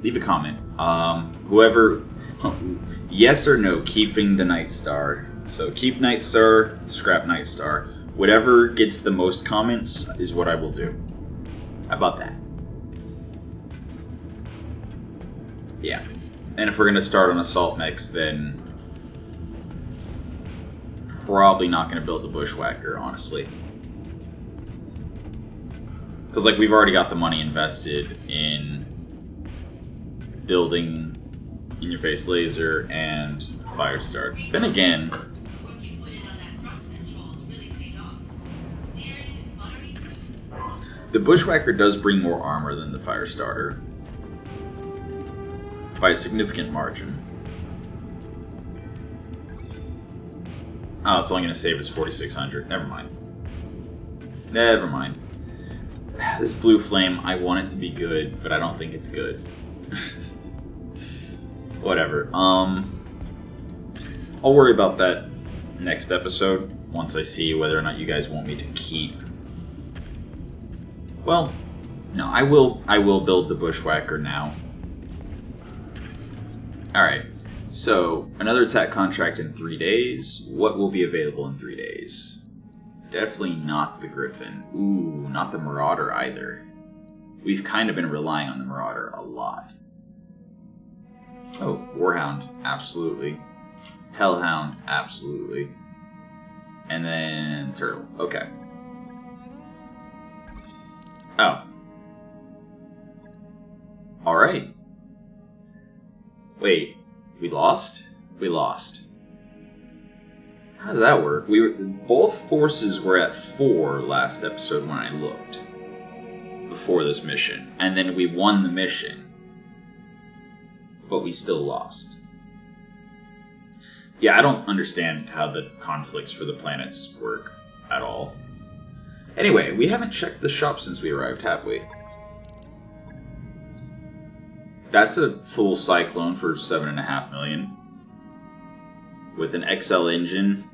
S1: Leave a comment. Whoever, yes or no, keeping the Night Star. So keep Night Star, scrap Night Star. Whatever gets the most comments is what I will do. How about that? Yeah. And if we're going to start on Assault Mechs, then probably not going to build the Bushwhacker, honestly. Because, like, we've already got the money invested in building in-your-face laser and Firestar. Then again... the Bushwhacker does bring more armor than the Firestarter. By a significant margin. Oh, it's only going to save us 4,600. Never mind. Never mind. This Blue Flame, I want it to be good, but I don't think it's good. Whatever. I'll worry about that next episode, once I see whether or not you guys want me to keep... Well, no, I will build the Bushwhacker now. Alright, so another attack contract in 3 days. What will be available in 3 days? Definitely not the Griffin. Ooh, not the Marauder either. We've kind of been relying on the Marauder a lot. Oh, Warhound, absolutely. Hellhound, absolutely. And then Turtle, okay. Oh. Alright. Wait, we lost? We lost. How does that work? Both forces were at 4 last episode when I looked. Before this mission. And then we won the mission. But we still lost. Yeah, I don't understand how the conflicts for the planets work at all. Anyway, we haven't checked the shop since we arrived, have we? That's a full Cyclone for 7.5 million. With an XL engine,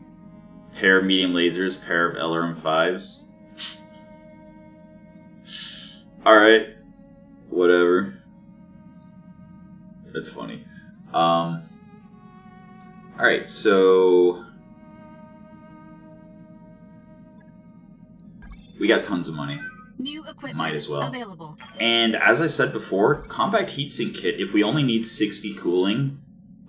S1: pair of medium lasers, pair of LRM 5s. Alright. Whatever. That's funny. Alright, so... we got tons of money.
S7: New equipment
S1: might as well.
S7: Available.
S1: And as I said before, Compact Heatsink Kit, if we only need 60 cooling,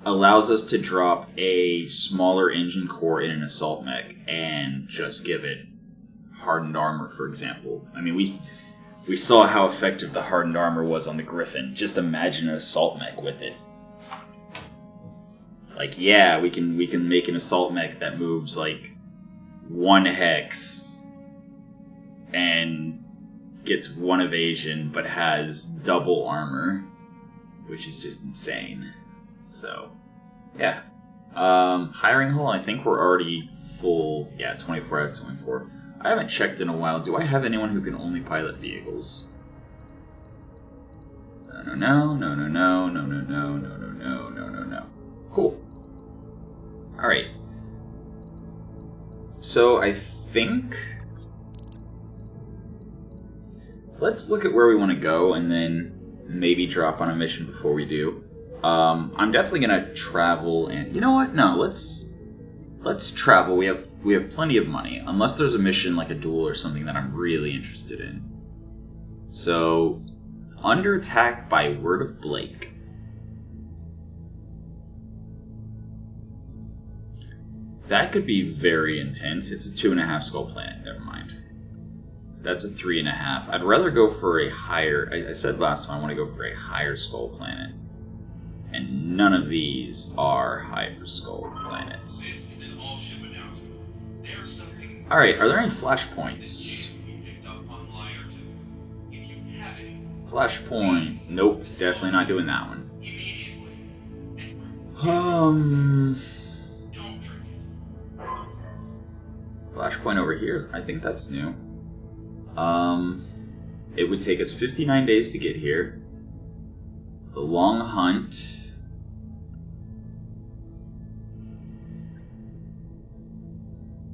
S1: allows us to drop a smaller engine core in an Assault Mech and just give it hardened armor, for example. I mean, we saw how effective the hardened armor was on the Griffin. Just imagine an Assault Mech with it. Like, yeah, we can make an Assault Mech that moves like 1 hex and gets 1 evasion, but has double armor, which is just insane. So, yeah. Hiring hall, I think we're already full. Yeah, 24 out of 24. I haven't checked in a while. Do I have anyone who can only pilot vehicles? No. Cool. Alright. So, I think... let's look at where we want to go and then maybe drop on a mission before we do. I'm definitely gonna travel, and you know what? No, let's travel. We have plenty of money, unless there's a mission like a duel or something that I'm really interested in. So, under attack by word of Blake. That could be very intense. It's a 2.5 skull planet. Never mind. That's a 3.5. I'd rather go for a higher... I said last time I want to go for a higher skull planet. And none of these are hyper skull planets. Alright, are there any flashpoints? Flashpoint. Nope, definitely not doing that one. Flashpoint over here. I think that's new. It would take us 59 days to get here. The long hunt.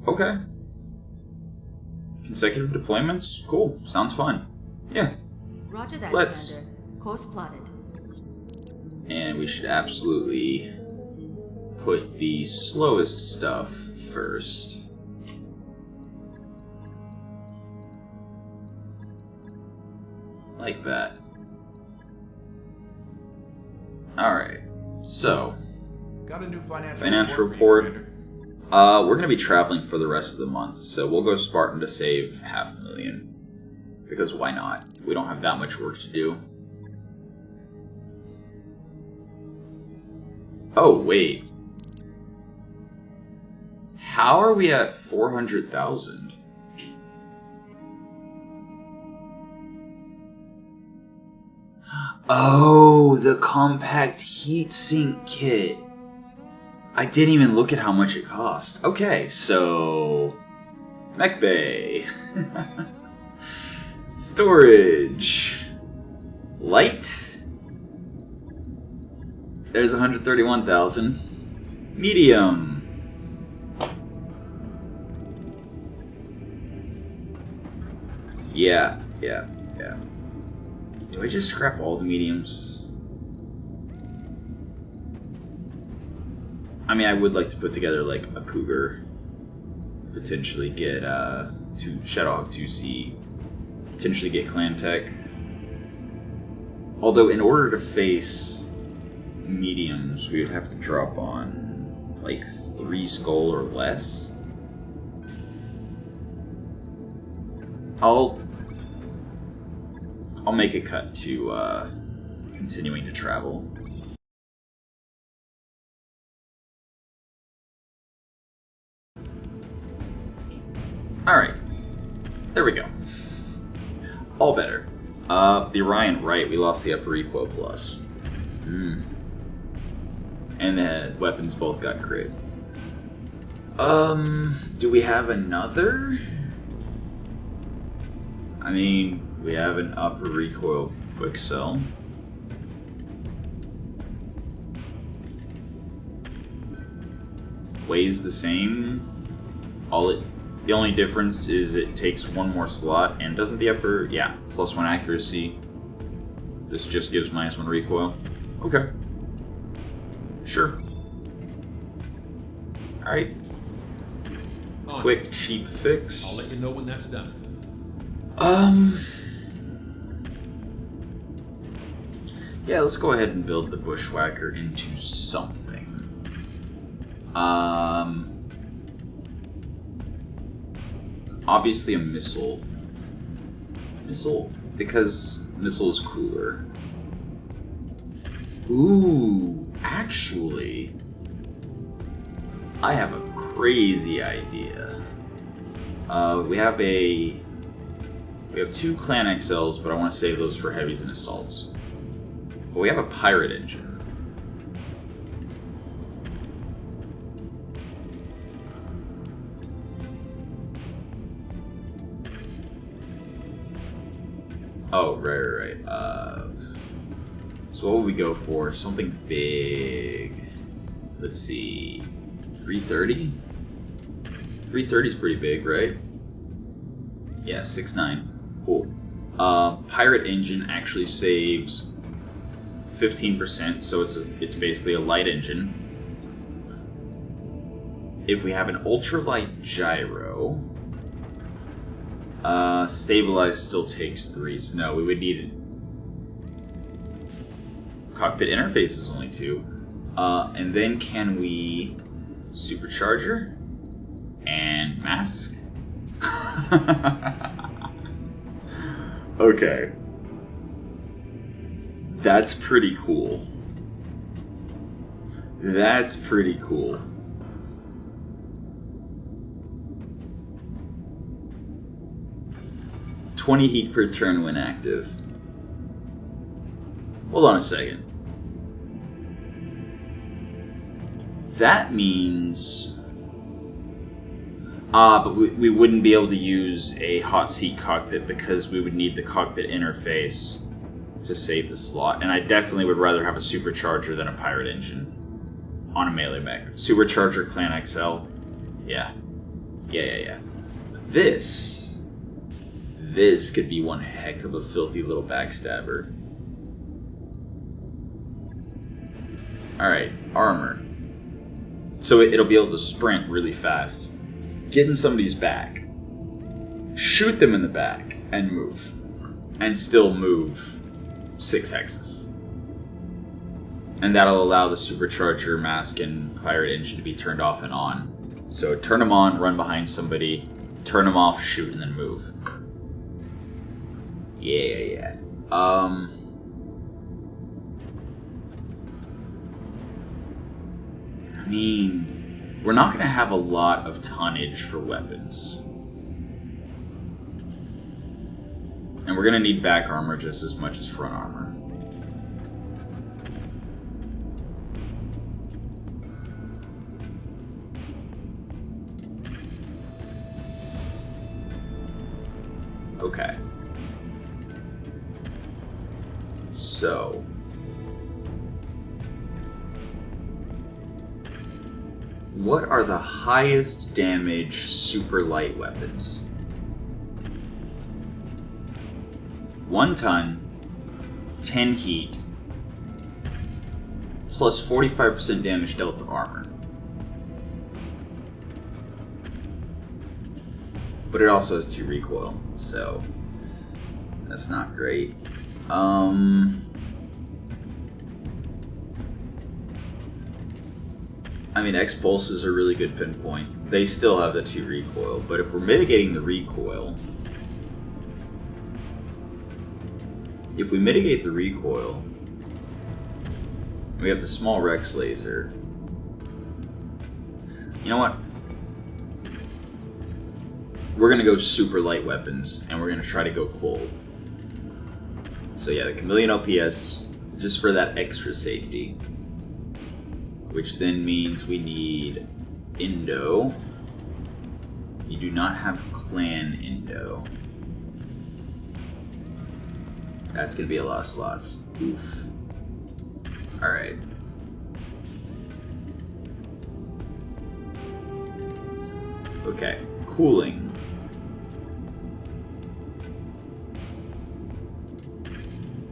S1: Okay. Consecutive deployments? Cool. Sounds fun. Yeah.
S7: Roger that,
S1: Let's.
S7: Commander. Course plotted.
S1: And we should absolutely put the slowest stuff first. Like that. Alright, so
S5: Got a new
S1: financial
S5: report.
S1: report. We're gonna be traveling for the rest of the month, so we'll go Spartan to save $500,000. Because why not? We don't have that much work to do. Oh, wait. How are we at 400,000? Oh, the compact heatsink kit. I didn't even look at how much it cost. Okay, so... Mech Bay. Storage. Light. There's 131,000. Medium. Yeah. Do I just scrap all the mediums? I mean, I would like to put together like a Cougar. Potentially get Shadowhawk 2C. Potentially get Clan Tech. Although in order to face mediums, we would have to drop on like 3 skull or less. I'll make a cut to continuing to travel. Alright. There we go. All better. The Orion right, we lost the upper recoil plus. And the weapons both got crit. Do we have another? I mean, we have an upper recoil quick sell. Weighs the same. The only difference is it takes 1 more slot, and doesn't the upper, yeah, +1 accuracy. This just gives -1 recoil. Okay. Sure. Alright. Quick, cheap fix.
S8: I'll let you know when that's done.
S1: Yeah, let's go ahead and build the Bushwhacker into something. Obviously a missile. Because missile is cooler. Ooh, actually, I have a crazy idea. We have 2 Clan XLs, but I want to save those for heavies and assaults. But we have a pirate engine. Oh, right. So what would we go for? Something big. Let's see. 330? 330 is pretty big, right? Yeah, 6.9. Cool. Pirate engine actually saves 15%, so it's basically a light engine. If we have an ultralight gyro, stabilize still takes 3, so no, we would need it. Cockpit interface is only 2. And then can we supercharger and mask? Okay. That's pretty cool. That's pretty cool. $20 heat per turn when active. Hold on a second. That means... but we wouldn't be able to use a hot seat cockpit because we would need the cockpit interface to save the slot. And I definitely would rather have a supercharger than a pirate engine on a melee mech. Supercharger Clan XL. Yeah. Yeah. This could be one heck of a filthy little backstabber. Alright, armor. So it'll be able to sprint really fast. Get in somebody's back. Shoot them in the back and move. And still move 6 hexes. And that'll allow the supercharger, mask, and pirate engine to be turned off and on. So turn them on, run behind somebody, turn them off, shoot, and then move. Yeah. I mean, we're not going to have a lot of tonnage for weapons. And we're going to need back armor just as much as front armor. Okay. So... what are the highest damage super light weapons? 1 ton, 10 heat, plus 45% damage dealt to armor. But it also has 2 recoil, so that's not great. I mean, X-Pulses are a really good pinpoint. They still have the 2 recoil, but if we're mitigating the recoil... if we mitigate the recoil, we have the small Rex laser. You know what? We're going to go super light weapons, and we're going to try to go cold. So yeah, the Chameleon LPS, just for that extra safety. Which then means we need Indo. You do not have Clan Indo. That's going to be a lot of slots. Oof. Alright. Okay, cooling.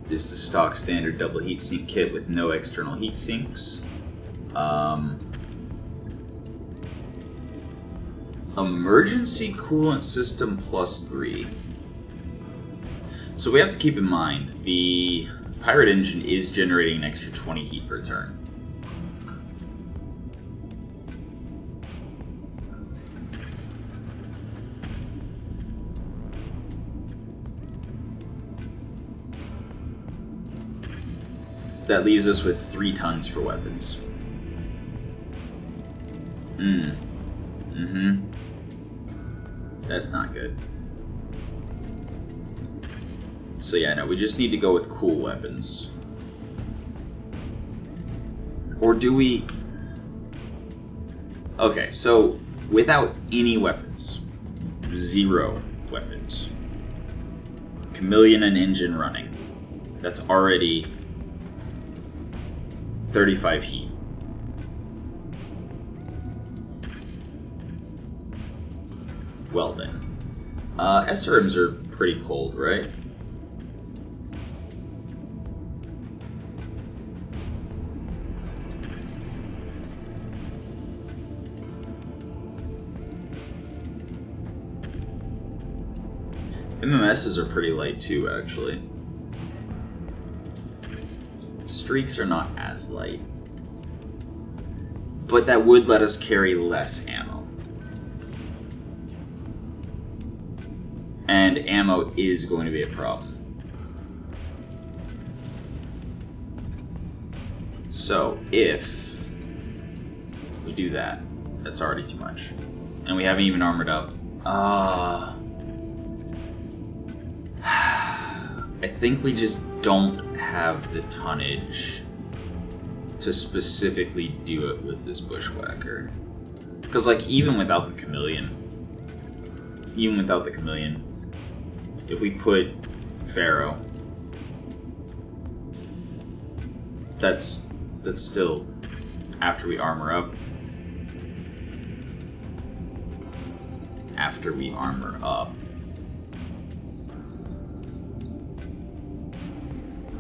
S1: This is a stock standard double heatsink kit with no external heat sinks. Emergency coolant system +3. So we have to keep in mind the pirate engine is generating an extra 20 heat per turn. That leaves us with 3 tons for weapons. That's not good. So yeah, no, we just need to go with cool weapons. Or do we... okay, so without any weapons, 0 weapons, Chameleon and engine running, that's already 35 heat. Well then. SRMs are pretty cold, right? MMSs are pretty light too, actually. Streaks are not as light. But that would let us carry less ammo. And ammo is going to be a problem. So, if we do that, that's already too much. And we haven't even armored up. I think we just don't have the tonnage to specifically do it with this bushwhacker. Because, like, even without the chameleon, if we put Pharaoh, that's still after we armor up.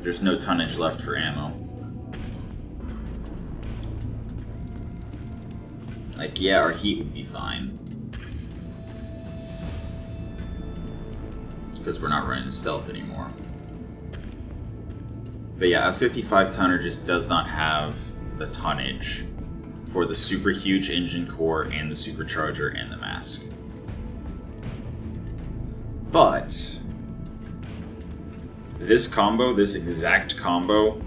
S1: There's no tonnage left for ammo. Like, yeah, our heat would be fine. Because we're not running stealth anymore. But yeah, a 55 tonner just does not have the tonnage for the super huge engine core and the supercharger and the mask. But this combo, this exact combo,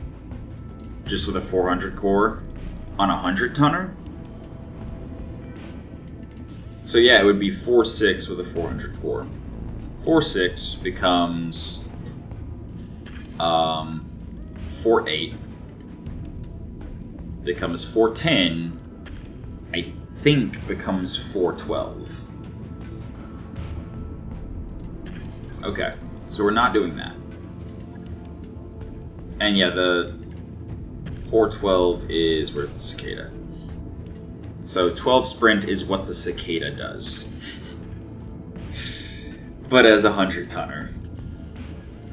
S1: just with a 400 core on a 100 tonner. So yeah, it would be 4.6 with a 400 core. 4.6 becomes 4.8. Becomes 4.10. I think becomes 4.12. Okay, so we're not doing that. And yeah, the 4.12 is, where's the cicada? So 12 sprint is what the cicada does. But as a 100 tonner.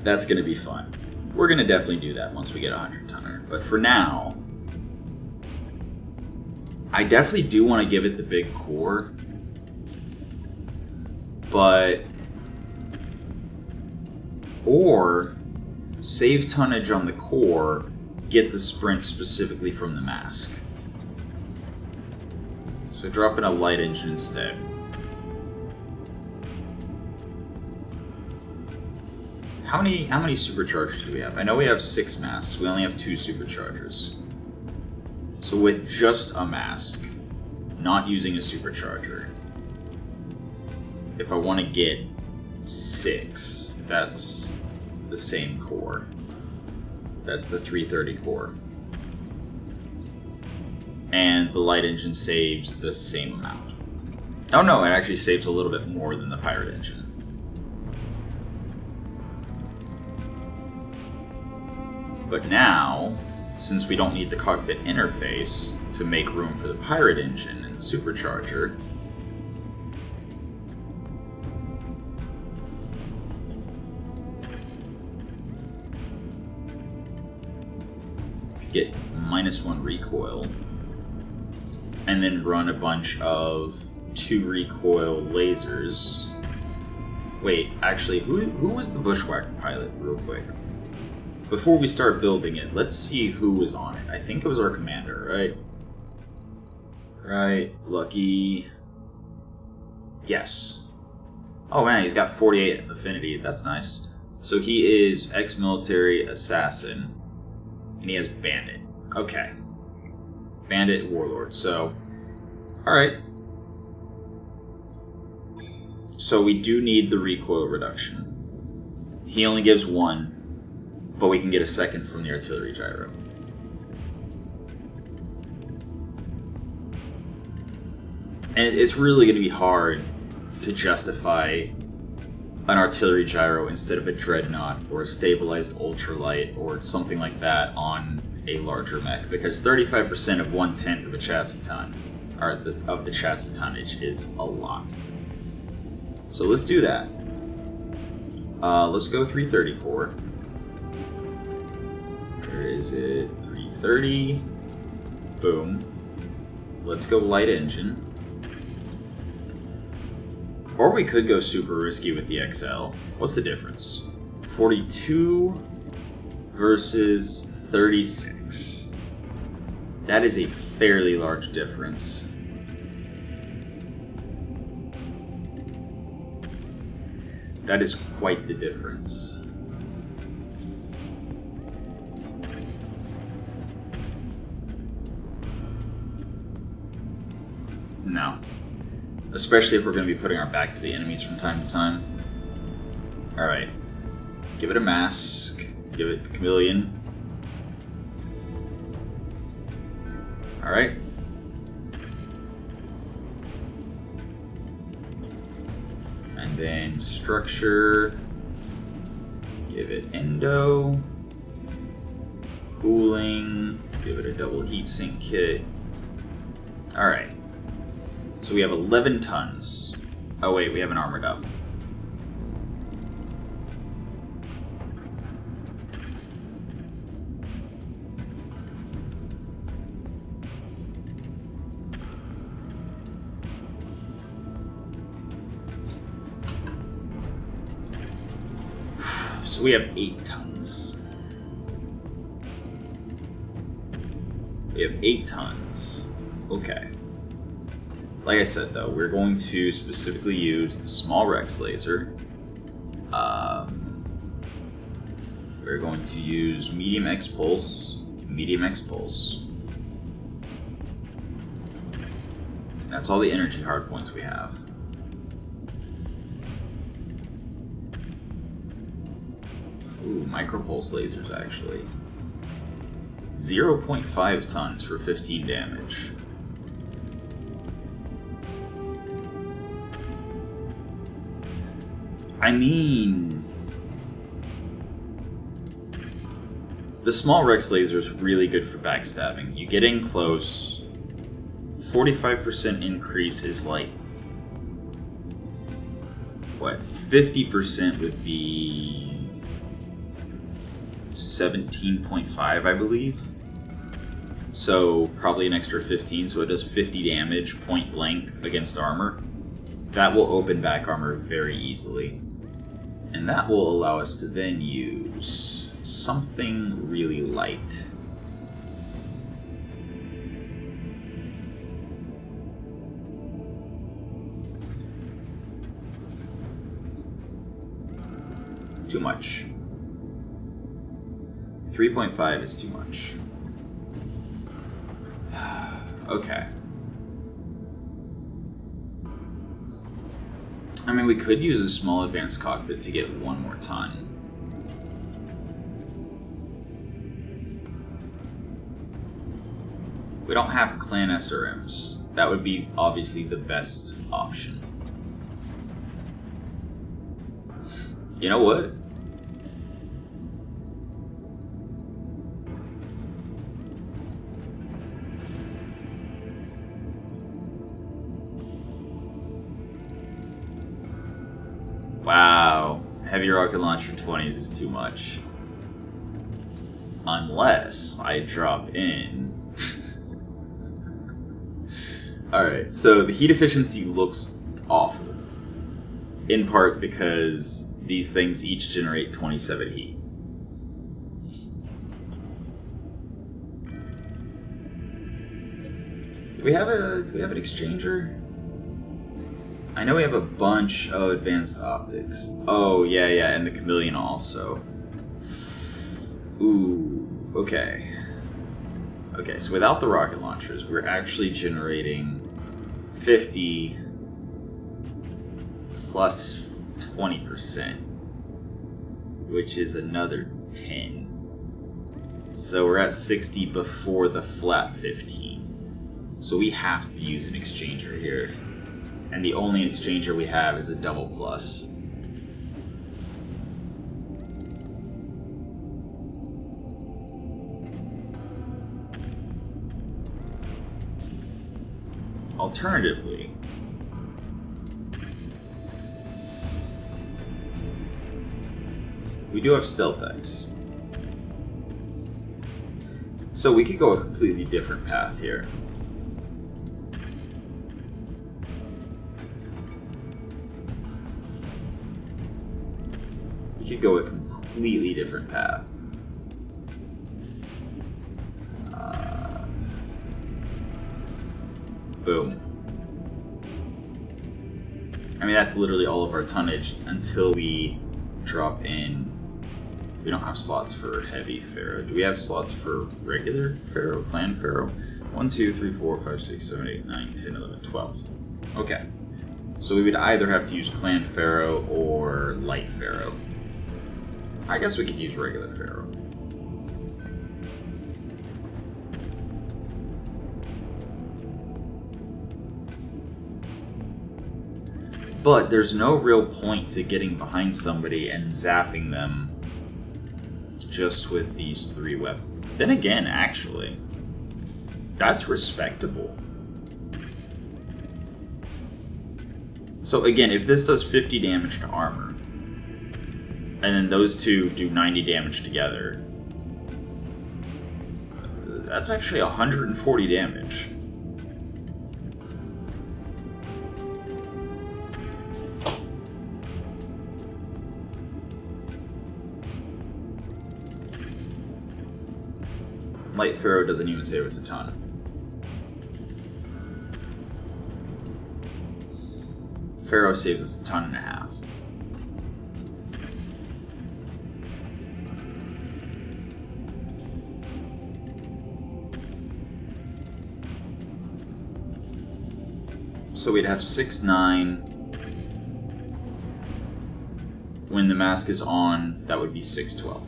S1: That's gonna be fun. We're gonna definitely do that once we get a 100 tonner. But for now, I definitely do want to give it the big core. But or save tonnage on the core, get the sprint specifically from the mask. So drop in a light engine instead. How many superchargers do we have? I know we have 6 masks. We only have 2 superchargers. So with just a mask, not using a supercharger, if I want to get 6, that's the same core. That's the 330 core. And the light engine saves the same amount. Oh no, it actually saves a little bit more than the pirate engine. But now, since we don't need the cockpit interface to make room for the pirate engine and the supercharger, get -1 recoil, and then run a bunch of 2 recoil lasers. Wait, actually, who was the bushwhacker pilot, real quick? Before we start building it, let's see who was on it. I think it was our commander, right? Right, Lucky. Yes. Oh man, he's got 48 affinity, that's nice. So he is ex-military assassin. And he has Bandit. Okay. Bandit Warlord. So, alright. So we do need the recoil reduction. He only gives 1, but we can get a 2nd from the artillery gyro. And it's really going to be hard to justify an artillery gyro instead of a dreadnought or a stabilized ultralight or something like that on a larger mech, because 35% of 1/10 of a chassis ton, or of the chassis tonnage, is a lot. So let's do that. Let's go 330 core. Where is it? 330. Boom. Let's go light engine. Or we could go super risky with the XL. What's the difference? 42 versus 36. That is a fairly large difference. That is quite the difference. No. Especially if we're going to be putting our back to the enemies from time to time. Alright. Give it a mask. Give it the chameleon. Alright. And then structure. Give it endo. Cooling. Give it a double heatsink kit. Alright. So we have 11 tons. Oh wait, we haven't armored up. So we have 8 tons. We have 8 tons. Okay. Like I said, though, we're going to specifically use the small Rex laser. We're going to use medium X pulse, medium X pulse. That's all the energy hardpoints we have. Ooh, micro pulse lasers actually. 0.5 tons for 15 damage. I mean, the small Rex laser is really good for backstabbing. You get in close, 45% increase is like, what, 50% would be 17.5, I believe. So probably an extra 15, so it does 50 damage point blank against armor. That will open back armor very easily. And that will allow us to then use something really light. Too much. 3.5 is too much. Okay. I mean, we could use a small advanced cockpit to get 1 more ton. We don't have clan SRMs. That would be obviously the best option. You know what? Wow, heavy rocket launcher 20s is too much. Unless I drop in. Alright, so the heat efficiency looks awful. In part because these things each generate 27 heat. Do we have an exchanger? I know we have a bunch of advanced optics. Oh, yeah, and the chameleon also. Ooh, okay. Okay, so without the rocket launchers, we're actually generating 50 plus 20%, which is another 10. So we're at 60 before the flat 15. So we have to use an exchanger here. And the only exchanger we have is a double plus. Alternatively, we do have stealth X. So we could go a completely different path here. could go a completely different path. Boom. I mean, that's literally all of our tonnage until we drop in. We don't have slots for heavy Pharaoh. Do we have slots for regular Pharaoh, clan Pharaoh? 1, 2, 3, 4, 5, 6, 7, 8, 9, 10, 11, 12. Okay. So we would either have to use clan Pharaoh or light Pharaoh. I guess we could use regular Pharaoh. But there's no real point to getting behind somebody and zapping them just with these 3 weapons. Then again, actually, that's respectable. So again, if this does 50 damage to armor, and then those 2 do 90 damage together, that's actually 140 damage. Light Pharaoh doesn't even save us a ton. Pharaoh saves us a ton and a half. So we'd have 6-9. When the mask is on, that would be 6-12.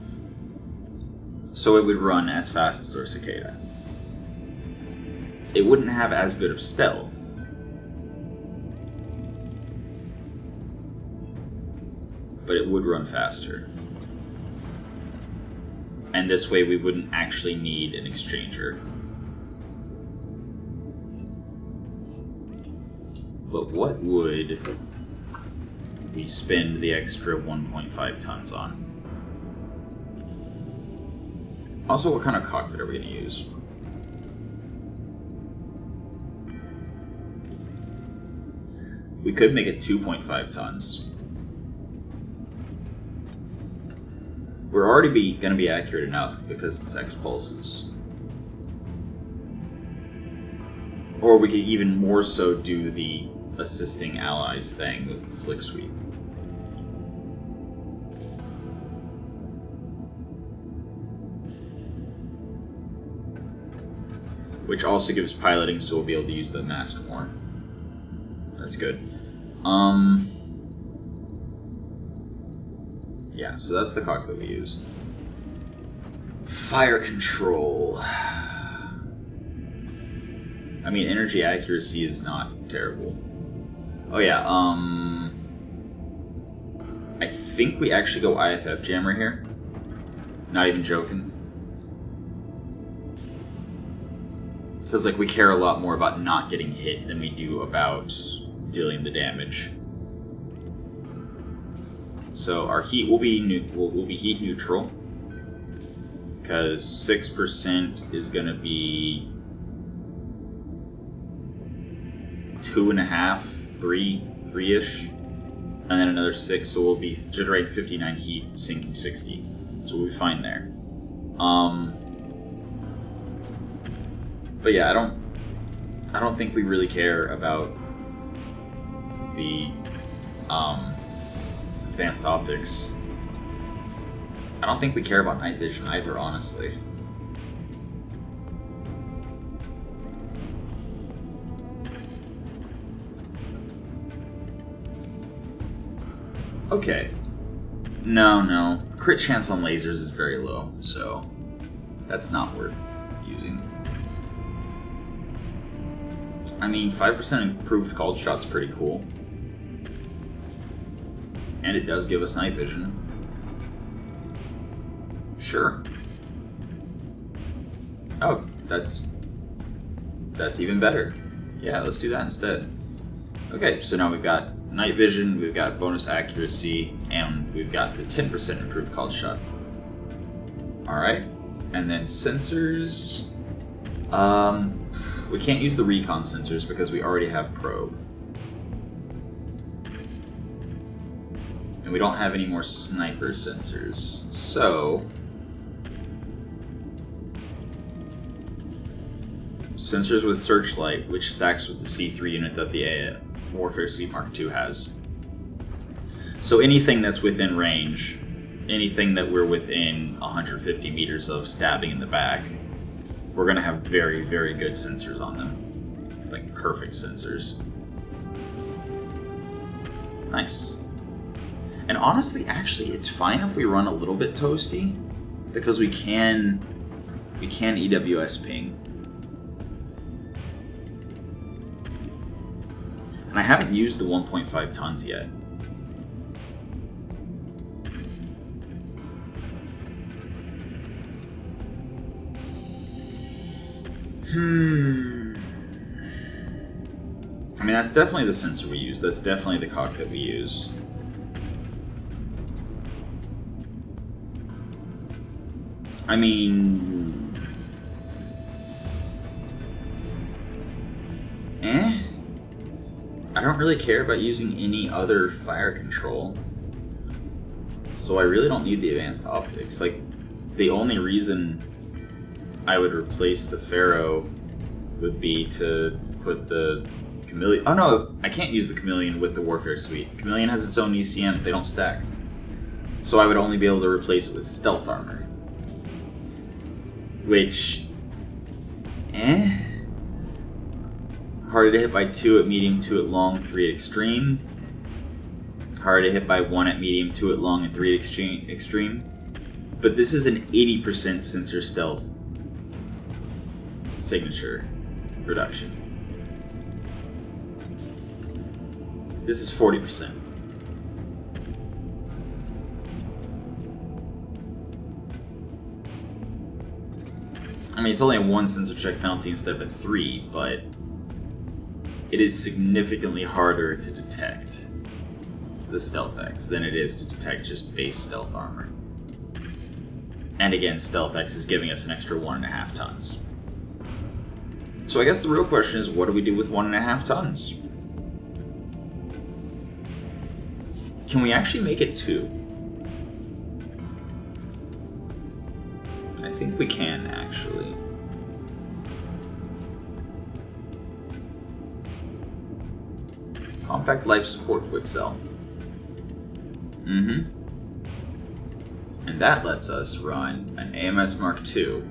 S1: So it would run as fast as our cicada. It wouldn't have as good of stealth. But it would run faster. And this way we wouldn't actually need an exchanger. But what would we spend the extra 1.5 tons on? Also, what kind of cockpit are we going to use? We could make it 2.5 tons. We're already going to be accurate enough because it's X pulses. Or we could even more so do the assisting allies thing with Slick Sweep. Which also gives piloting, so we'll be able to use the mask more. That's good. Yeah, so that's the cockpit we use. Fire control. I mean, energy accuracy is not terrible. Oh yeah, I think we actually go IFF jammer here. Not even joking. Because like we care a lot more about not getting hit than we do about dealing the damage. So our heat will be heat neutral, because 6% is going to be 2.5, 3-ish, and then another 6, so we'll be generating 59 heat, sinking 60. So we'll be fine there. But yeah, I don't think we really care about the advanced optics. I don't think we care about night vision either, honestly. Okay. No. Crit chance on lasers is very low, so that's not worth using. I mean, 5% improved called shot's pretty cool. And it does give us night vision. Sure. Oh, that's even better. Yeah, let's do that instead. Okay, so now we've got night vision, we've got bonus accuracy, and we've got the 10% improved called shot. Alright, and then sensors. We can't use the recon sensors because we already have probe. And And we don't have any more sniper sensors. So... sensors with searchlight, which stacks with the C3 unit that the Warfare Suite Mark II has. So anything that's within range, anything that we're within 150 meters of stabbing in the back, we're going to have very, very good sensors on them. Like, perfect sensors. Nice. And honestly, actually, it's fine if we run a little bit toasty, because we can EWS ping. And I haven't used the 1.5 tons yet. I mean, that's definitely the sensor we use. That's definitely the cockpit we use. I mean... I don't really care about using any other fire control. So I really don't need the advanced optics. Like, the only reason I would replace the Pharaoh would be to put the Chameleon... Oh no, I can't use the Chameleon with the Warfare Suite. Chameleon has its own ECM, they don't stack. So I would only be able to replace it with Stealth Armor. Which... Harder to hit by 2 at medium, 2 at long, 3 at extreme. Harder to hit by 1 at medium, 2 at long, and 3 at extreme. But this is an 80% sensor stealth signature reduction. This is 40%. I mean, it's only a 1 sensor check penalty instead of a 3, but it is significantly harder to detect the Stealth X than it is to detect just base stealth armor. And again, Stealth X is giving us an extra 1.5 tons. So I guess the real question is, what do we do with 1.5 tons? Can we actually make it 2? I think we can, actually. Compact life support quick cell. And that lets us run an AMS Mark II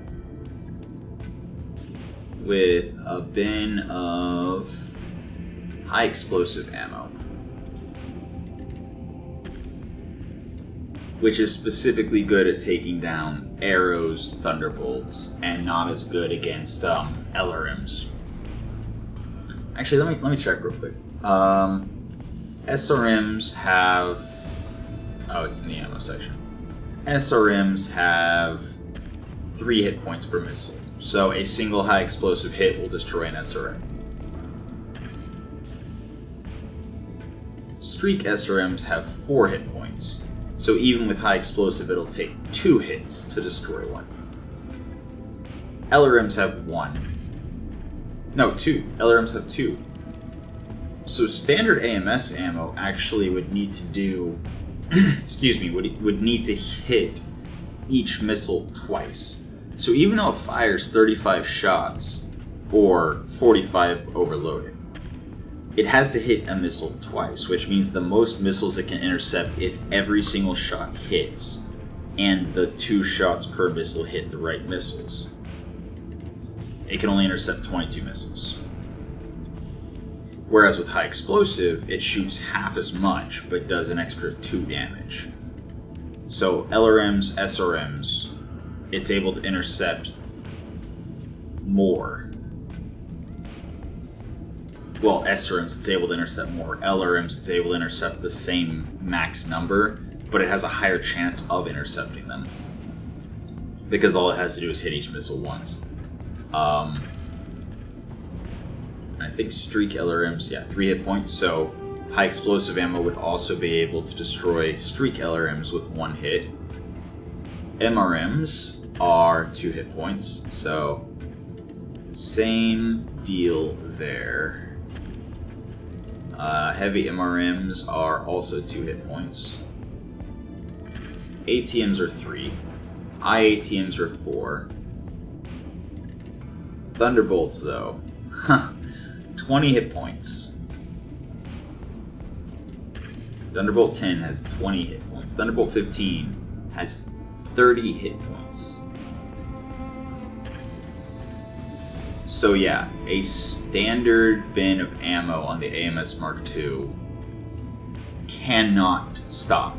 S1: with a bin of high explosive ammo, which is specifically good at taking down arrows, thunderbolts, and not as good against LRMs. Actually, let me check real quick. SRMs have... Oh, it's in the ammo section. SRMs have 3 hit points per missile. So a single high explosive hit will destroy an SRM. Streak SRMs have 4 hit points. So even with high explosive, it'll take 2 hits to destroy one. LRMs have 1. No, 2. LRMs have 2. So standard AMS ammo actually would need to do, excuse me, would need to hit each missile twice. So even though it fires 35 shots or 45 overloaded, it has to hit a missile twice, which means the most missiles it can intercept if every single shot hits and the 2 shots per missile hit the right missiles. It can only intercept 22 missiles. Whereas with high explosive, it shoots half as much, but does an extra 2 damage. So LRMs, SRMs, it's able to intercept more. Well, SRMs, it's able to intercept more. LRMs, it's able to intercept the same max number, but it has a higher chance of intercepting them. Because all it has to do is hit each missile once. I think Streak LRMs, 3 hit points, so high explosive ammo would also be able to destroy Streak LRMs with 1 hit. MRMs are 2 hit points, so same deal there. Heavy MRMs are also 2 hit points. ATMs are 3. IATMs are 4. Thunderbolts, though. 20 hit points. Thunderbolt 10 has 20 hit points. Thunderbolt 15 has 30 hit points. So yeah, a standard bin of ammo on the AMS Mark II cannot stop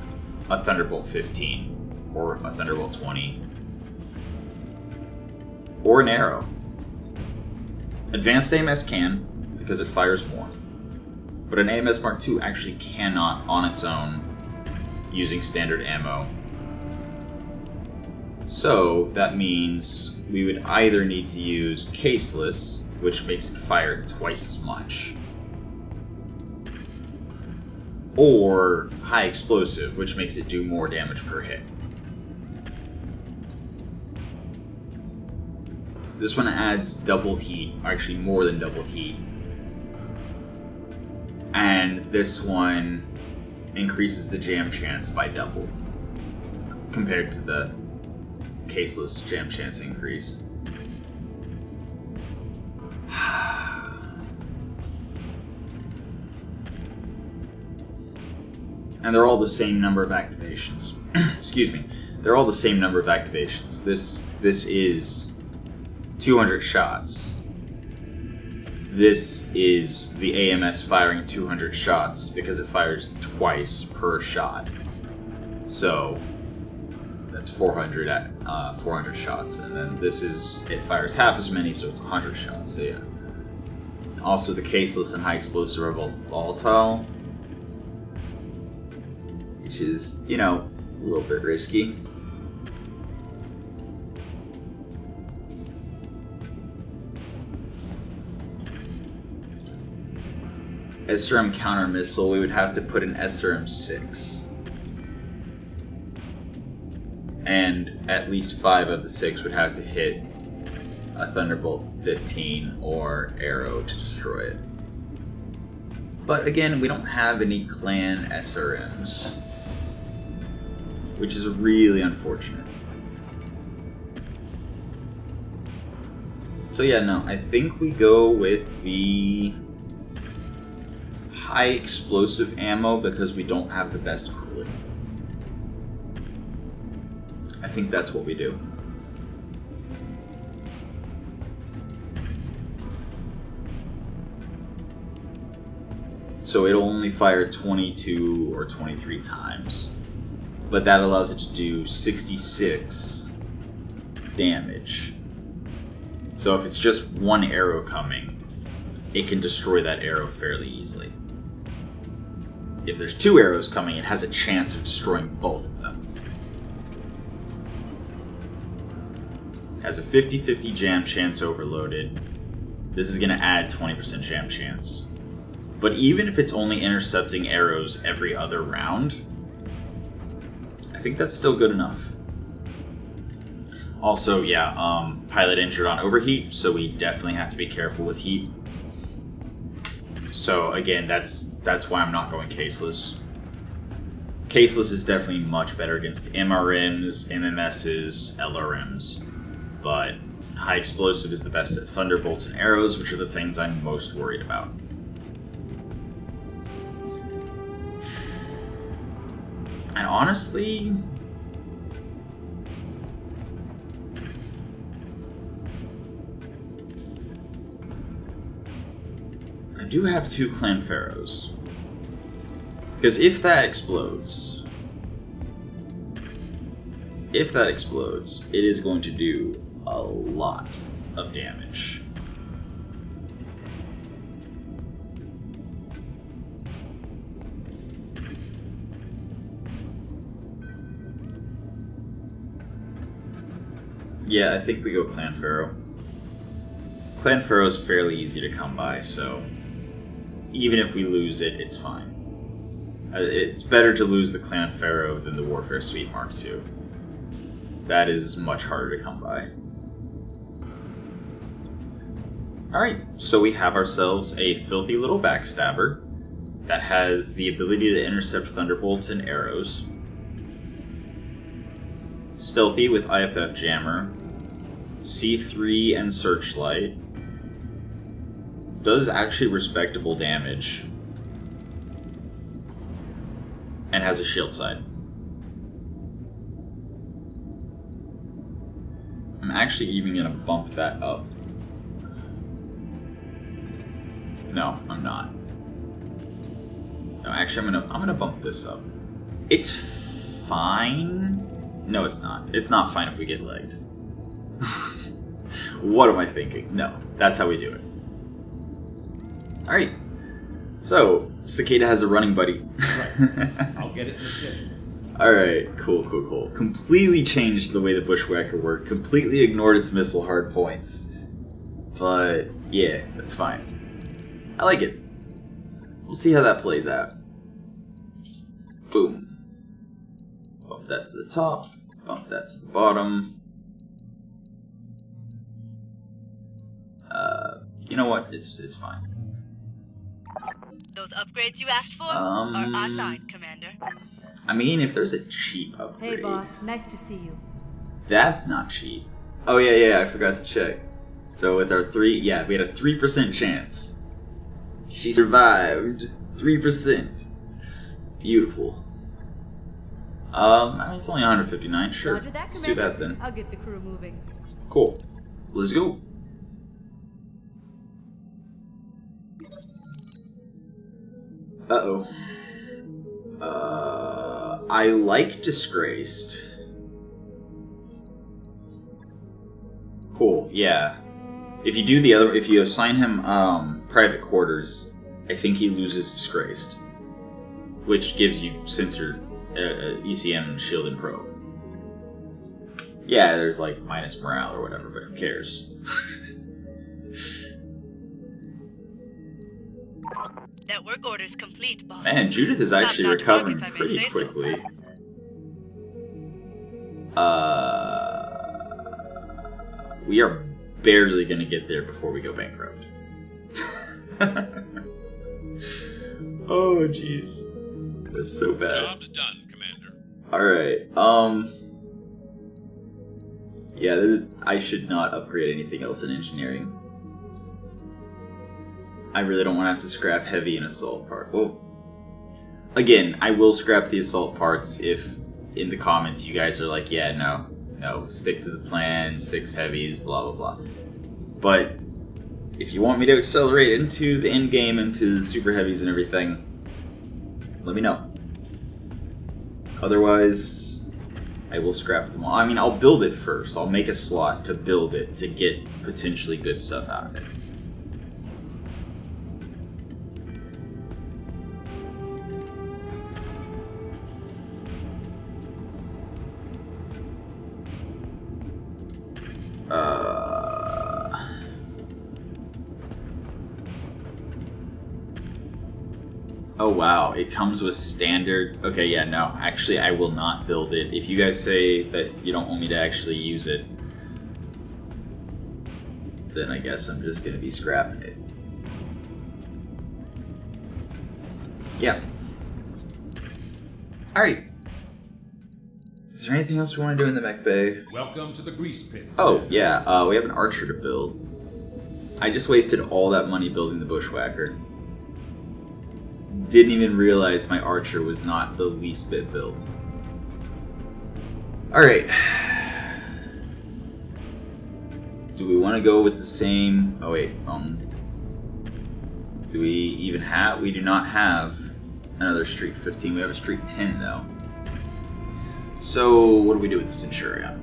S1: a Thunderbolt 15 or a Thunderbolt 20 or an arrow. Advanced AMS can, because it fires more. But an AMS Mark II actually cannot on its own using standard ammo. So that means we would either need to use caseless, which makes it fire twice as much, or high explosive, which makes it do more damage per hit. This one adds double heat, actually more than double heat. And this one increases the jam chance by double compared to the caseless jam chance increase. And they're all the same number of activations. Excuse me. They're all the same number of activations. This is 200 shots. This is the AMS firing 200 shots because it fires twice per shot. So that's 400 at 400 shots, and then it fires half as many, so it's 100 shots. So yeah. Also, the caseless and high explosive are both volatile, which is, you know, a little bit risky. SRM counter missile, we would have to put an SRM 6. And at least 5 of the 6 would have to hit a Thunderbolt 15 or arrow to destroy it. But again, we don't have any clan SRMs, which is really unfortunate. So yeah, no, I think we go with the high explosive ammo because we don't have the best cooling. I think that's what we do. So it'll only fire 22 or 23 times, but that allows it to do 66 damage. So if it's just one arrow coming, it can destroy that arrow fairly easily. If there's 2 arrows coming, it has a chance of destroying both of them. It has a 50-50 jam chance overloaded. This is going to add 20% jam chance. But even if it's only intercepting arrows every other round, I think that's still good enough. Also, yeah, pilot injured on overheat, so we definitely have to be careful with heat. So again, that's why I'm not going caseless. Caseless is definitely much better against MRMs, MMSs, LRMs, but high explosive is the best at thunderbolts and arrows, which are the things I'm most worried about. And honestly, I do have 2 Clan Pharaohs. Because if that explodes, it is going to do a lot of damage. Yeah, I think we go Clan Pharaoh. Clan Pharaoh is fairly easy to come by, so even if we lose it, it's fine. It's better to lose the Clan Pharaoh than the Warfare Suite Mark II. That is much harder to come by. Alright, so we have ourselves a filthy little backstabber that has the ability to intercept thunderbolts and arrows. Stealthy with IFF Jammer. C3 and Searchlight. Does actually respectable damage. And has a shield side. I'm actually even gonna bump that up. No, I'm not. No, actually I'm gonna bump this up. It's fine. No, it's not. It's not fine if we get legged. What am I thinking? No, that's how we do it. Alright. So, Cicada has a running buddy.
S8: Right. I'll get it in the schedule.
S1: Alright, cool. Completely changed the way the Bushwhacker worked. Completely ignored its missile hard points. But, yeah, that's fine. I like it. We'll see how that plays out. Boom. Bump that to the top. Bump that to the bottom. You know what? It's fine.
S9: Those upgrades you asked for are online, Commander.
S1: I mean, if there's a cheap upgrade...
S7: Hey, boss. Nice to see you.
S1: That's not cheap. Oh, yeah, I forgot to check. So with our we had a 3% chance. She survived. 3%. Beautiful. I mean, it's only 159. Sure.
S7: Roger that,
S1: Let's do that
S7: Commander.
S1: then.
S7: I'll get the crew moving.
S1: Cool. Let's go. Uh-oh. I like Disgraced. Cool, yeah. If you do the other, if you assign him private quarters, I think he loses Disgraced, which gives you sensor, ECM, shield, and probe. Yeah, there's like minus morale or whatever, but who cares?
S9: Network orders complete, boss.
S1: Man, Judith is actually
S9: Not
S1: recovering
S9: if I may
S1: pretty
S9: say so.
S1: quickly. We are barely gonna get there before we go bankrupt. Oh, jeez. That's so bad.
S6: Job's done, Commander.
S1: Alright, yeah, I should not upgrade anything else in engineering. I really don't want to have to scrap heavy and assault part. Oh. Again, I will scrap the assault parts if in the comments you guys are like, yeah, no, stick to the plan, 6 heavies, blah, blah, blah. But if you want me to accelerate into the end game, into the super heavies and everything, let me know. Otherwise, I will scrap them all. I mean, I'll build it first. I'll make a slot to build it to get potentially good stuff out of it. Oh wow, it comes with standard. Okay, yeah, no, actually I will not build it. If you guys say that you don't want me to actually use it, then I guess I'm just gonna be scrapping it. Yeah. Alright. Is there anything else we want to do in the mech bay?
S8: Welcome to the grease pit.
S1: Oh, yeah, we have an archer to build. I just wasted all that money building the Bushwhacker. Didn't even realize my archer was not the least bit built. Alright. Do we want to go with the same... Oh wait, do we even have... We do not have another streak 15. We have a streak 10 though. So, what do we do with the Centurion?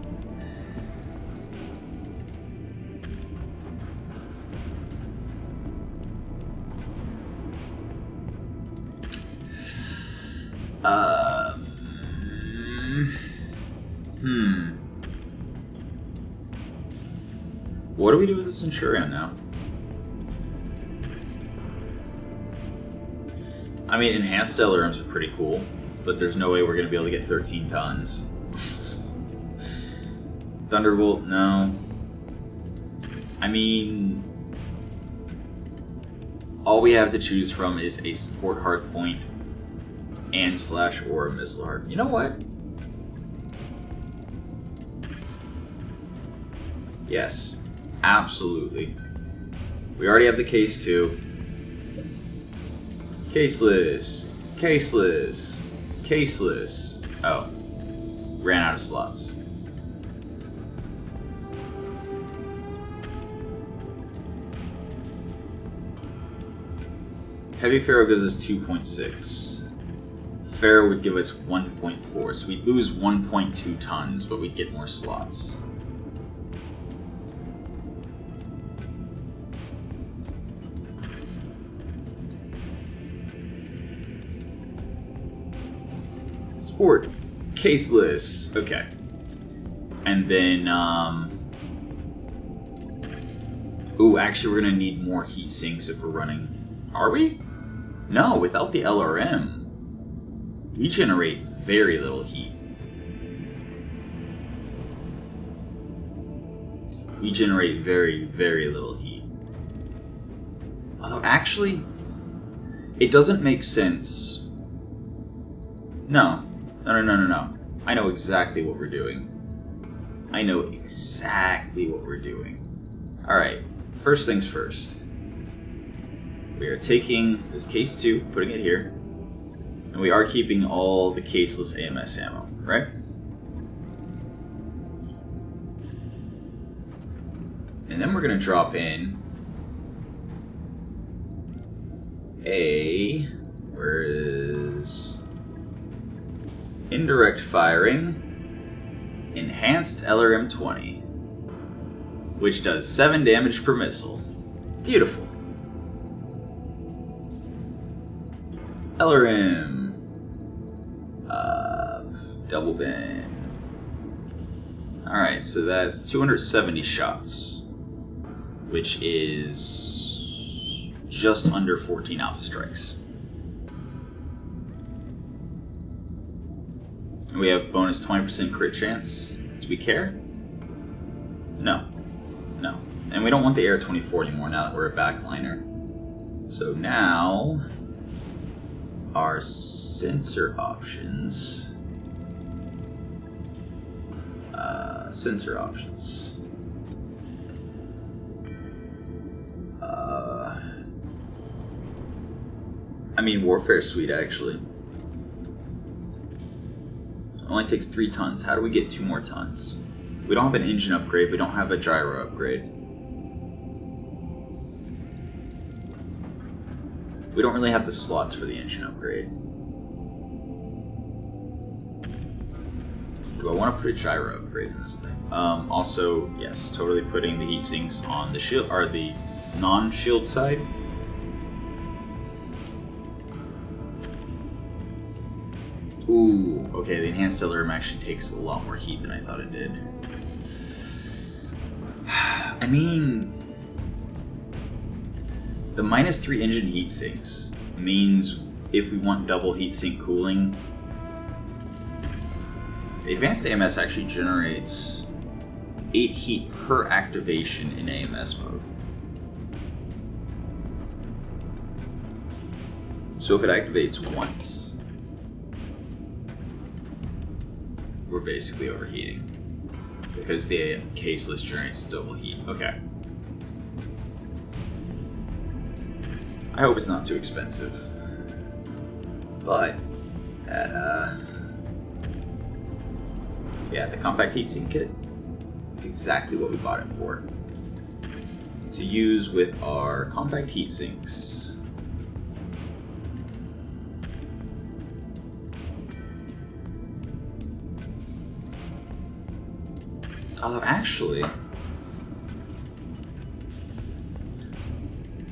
S1: What do we do with the Centurion now? I mean, enhanced stellar arms are pretty cool, but there's no way we're going to be able to get 13 tons. Thunderbolt, no. I mean, all we have to choose from is a support hard point and / or a missile hard. You know what? Yes, absolutely. We already have the case too. Caseless, caseless, caseless. Oh, ran out of slots. Heavy Pharaoh gives us 2.6. Pharaoh would give us 1.4, so we'd lose 1.2 tons, but we'd get more slots. Sport. Caseless. Okay. And then, ooh, actually we're gonna need more heat sinks if we're running... Are we? No, without the LRM, we generate very little heat. We generate very, very little heat. Although, actually, it doesn't make sense. No. No. I know exactly what we're doing. I know exactly what we're doing. Alright, first things first. We are taking this case 2, putting it here, and we are keeping all the caseless AMS ammo, right? And then we're going to drop in a... where is... indirect firing, enhanced LRM 20, which does 7 damage per missile. Beautiful. LRM, double bend. Alright, so that's 270 shots, which is just under 14 alpha strikes. And we have bonus 20% crit chance. Do we care? No. No. And we don't want the Air 24 anymore now that we're a backliner. So now... our sensor options. Sensor options. I mean, Warfare Suite actually. Only takes 3 tons. How do we get 2 more tons? We don't have an engine upgrade. We don't have a gyro upgrade. We don't really have the slots for the engine upgrade. Do I want to put a gyro upgrade in this thing? Also, yes, totally putting the heat sinks on the shield, or the non-shield side. Ooh, okay, the enhanced LRM actually takes a lot more heat than I thought it did. I mean... the -3 engine heat sinks means if we want double heatsink cooling, the advanced AMS actually generates 8 heat per activation in AMS mode. So if it activates once, we're basically overheating because the caseless generates double heat. Okay. I hope it's not too expensive. But, yeah, the compact heatsink kit, it's exactly what we bought it for. To use with our compact heatsinks. Although, actually...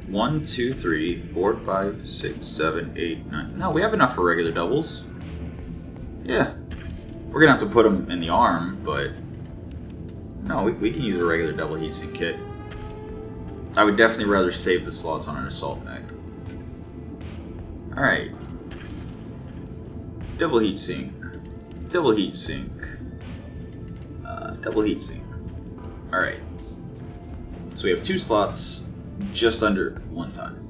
S1: 1, 2, 3, 4, 5, 6, 7, 8, 9. No, we have enough for regular doubles. Yeah. We're gonna have to put them in the arm, but... no, we can use a regular double heatsink kit. I would definitely rather save the slots on an assault mech. Alright. Double heatsink. Double heatsink. Double heatsink. Alright. So we have 2 slots. Just under 1 ton.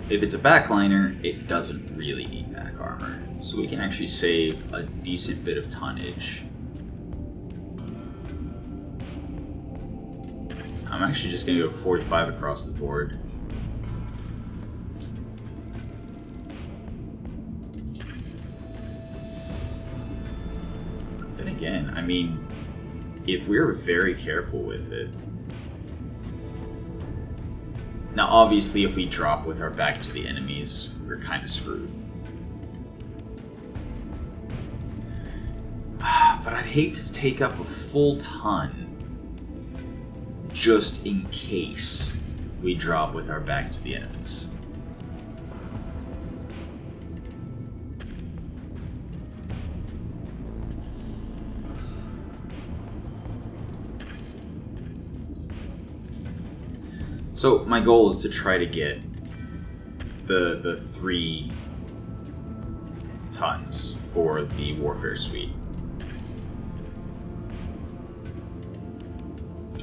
S1: If it's a backliner, it doesn't really need back armor, so we can actually save a decent bit of tonnage. I'm actually just gonna go 45 across the board. Then again, I mean, if we're very careful with it. Now, obviously, if we drop with our back to the enemies, we're kind of screwed. But I'd hate to take up a full ton just in case we drop with our back to the enemies. So my goal is to try to get the 3 tons for the warfare suite.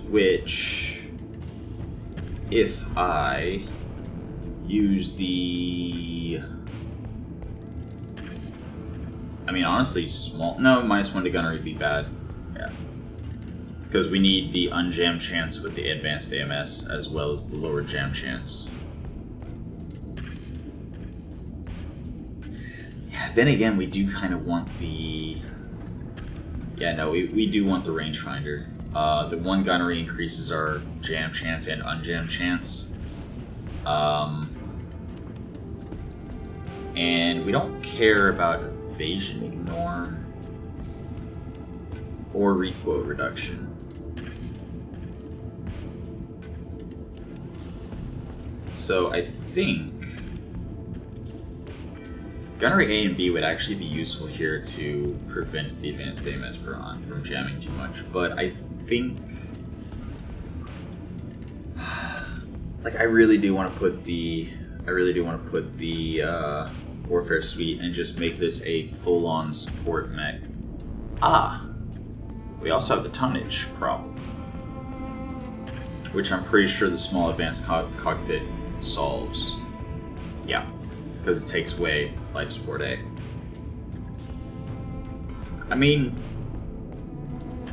S1: Which, if I use the... I mean, honestly, small... No, -1 to gunnery would be bad. Yeah. Because we need the unjam chance with the advanced AMS, as well as the lower jam chance. Yeah, then again, we do kind of want the... Yeah, no, we do want the rangefinder. The 1 gunnery increases our jam chance and unjam chance. And we don't care about evasion ignore or recoil reduction. So I think gunnery A and B would actually be useful here to prevent the advanced AMS from jamming too much, but I think, like, I really do want to put the warfare suite and just make this a full-on support mech. We also have the tonnage problem, which I'm pretty sure the small advanced cockpit solves. Yeah, because it takes away life support A. I mean,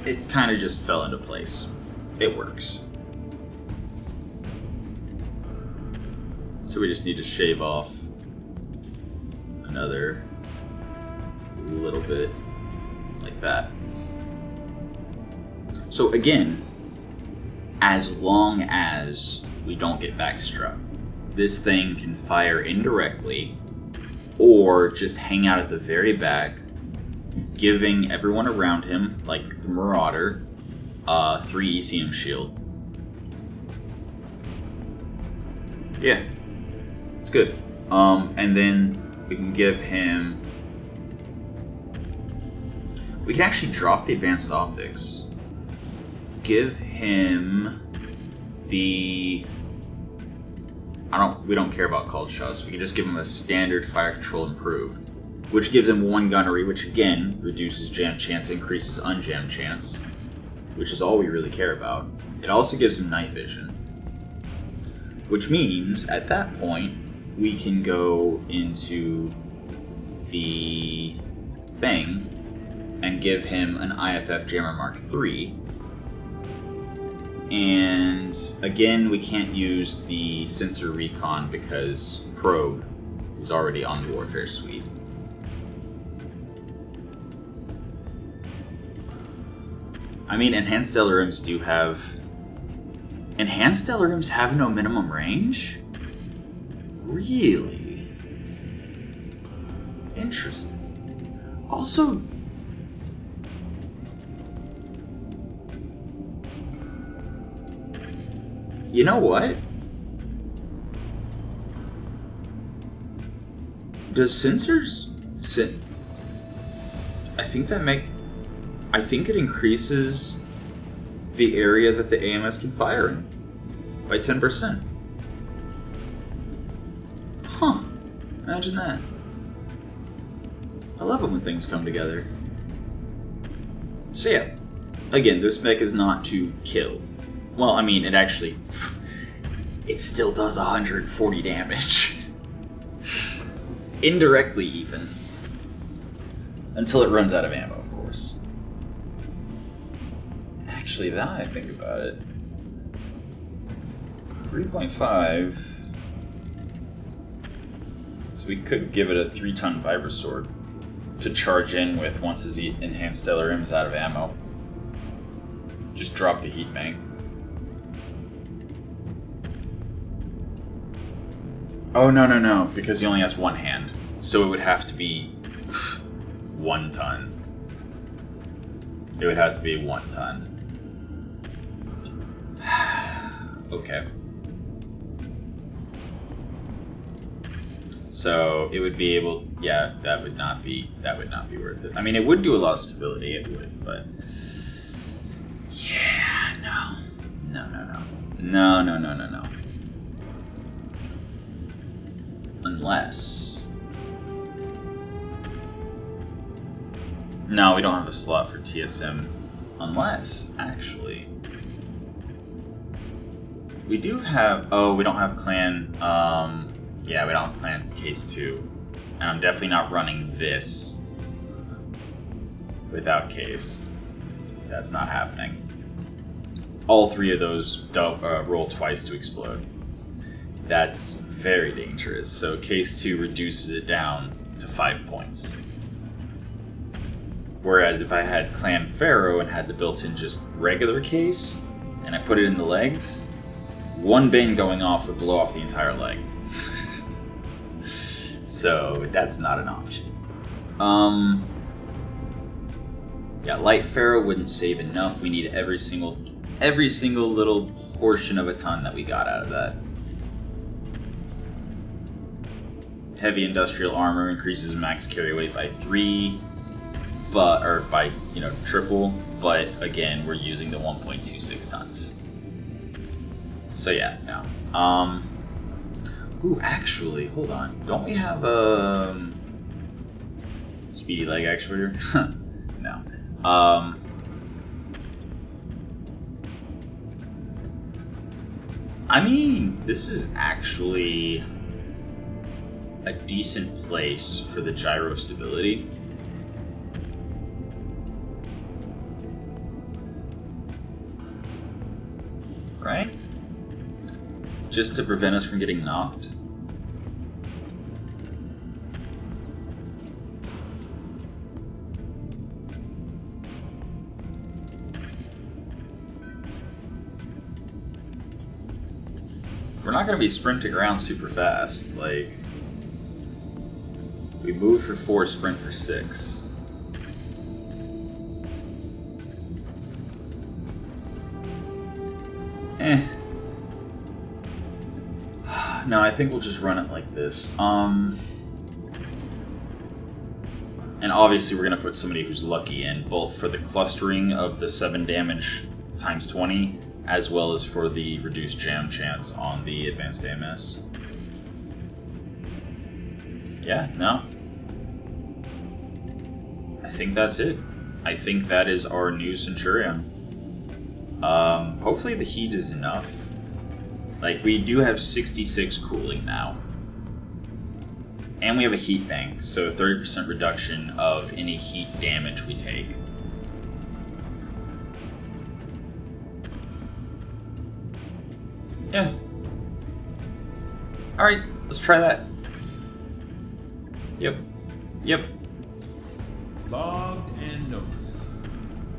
S1: it kind of just fell into place. It works. So we just need to shave off another little bit like that. So again, as long as we don't get backstruck, this thing can fire indirectly or just hang out at the very back, giving everyone around him, like the Marauder, 3 ECM shield. Yeah, it's good. And then we can give him... We can actually drop the advanced optics. Give him the... We don't care about called shots. We can just give him a standard fire control improved, which gives him 1 gunnery, which again reduces jam chance, increases unjam chance, which is all we really care about. It also gives him night vision, which means at that point we can go into the thing and give him an IFF Jammer Mark III. And again, we can't use the sensor recon because probe is already on the warfare suite. I mean, enhanced deliriums do have... Enhanced deliriums have no minimum range? Really? Interesting. Also... You know what? Does sensors sit? I think it increases the area that the AMS can fire in by 10%. Huh. Imagine that. I love it when things come together. So yeah, again, this mech is not to kill. Well, I mean, it still does 140 damage. Indirectly, even. Until it runs out of ammo, of course. Actually, now I think about it, 3.5. So we could give it a 3-ton Vibrosword to charge in with once his enhanced stellar is out of ammo. Just drop the heat bank. Oh, no, because he only has one hand. So it would have to be 1 ton. It would have to be 1 ton. Okay. So it would be able to, yeah, that would not be worth it. I mean, it would do a lot of stability, it would, but yeah, no. Unless, no, we don't have a slot for TSM. Unless, actually, we do have. Oh, we don't have clan. Yeah, we don't have clan case 2, and I'm definitely not running this without case. That's not happening. All 3 of those roll twice to explode. That's very dangerous. So case 2 reduces it down to 5 points. Whereas if I had Clan Pharaoh and had the built-in just regular case, and I put it in the legs, 1 bane going off would blow off the entire leg. So that's not an option. Yeah, Light Pharaoh wouldn't save enough. We need every single little portion of a ton that we got out of that. Heavy industrial armor increases max carry weight by 3, or by, triple, but again, we're using the 1.26 tons. So yeah, no. Ooh, actually, hold on. Don't we have a speedy leg actuator? No. I mean, this is actually a decent place for the gyro stability. Right? Just to prevent us from getting knocked. We're not going to be sprinting around super fast. Like, we move for 4, sprint for 6. No, I think we'll just run it like this. And obviously we're going to put somebody who's lucky in, both for the clustering of the 7 damage times 20, as well as for the reduced jam chance on the advanced AMS. Yeah, no. I think that's it. I think that is our new Centurion. Hopefully the heat is enough. Like, we do have 66 cooling now. And we have a heat bank, so 30% reduction of any heat damage we take. Yeah. Alright, let's try that. Yep.
S8: Logged and noted.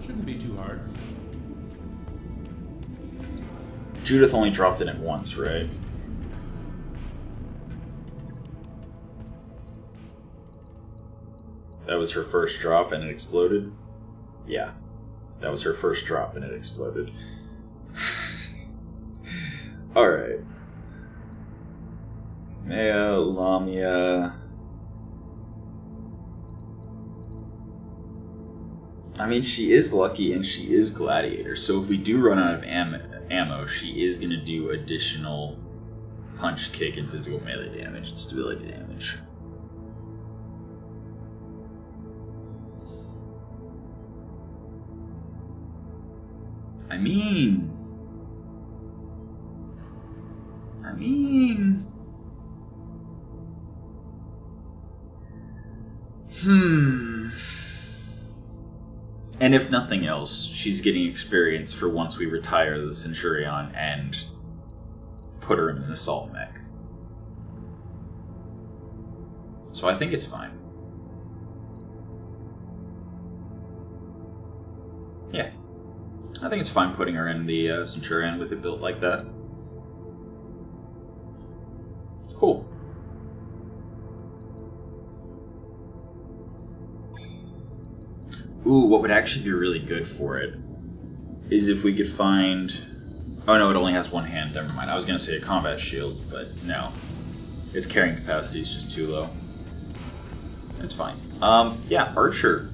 S8: Shouldn't be too hard.
S1: Judith only dropped in it once, right? That was her first drop and it exploded? Yeah. That was her first drop and it exploded. Alright. Maya, Lamia. I mean, she is lucky and she is gladiator, so if we do run out of ammo, she is going to do additional punch, kick, and physical melee damage and stability damage. I mean... And if nothing else, she's getting experience for once we retire the Centurion and put her in an assault mech. So I think it's fine. Yeah. I think it's fine putting her in the Centurion with it built like that. Cool. Ooh, what would actually be really good for it is if we could find... Oh no, it only has one hand, never mind. I was going to say a combat shield, but no. Its carrying capacity is just too low. It's fine. Yeah, Archer.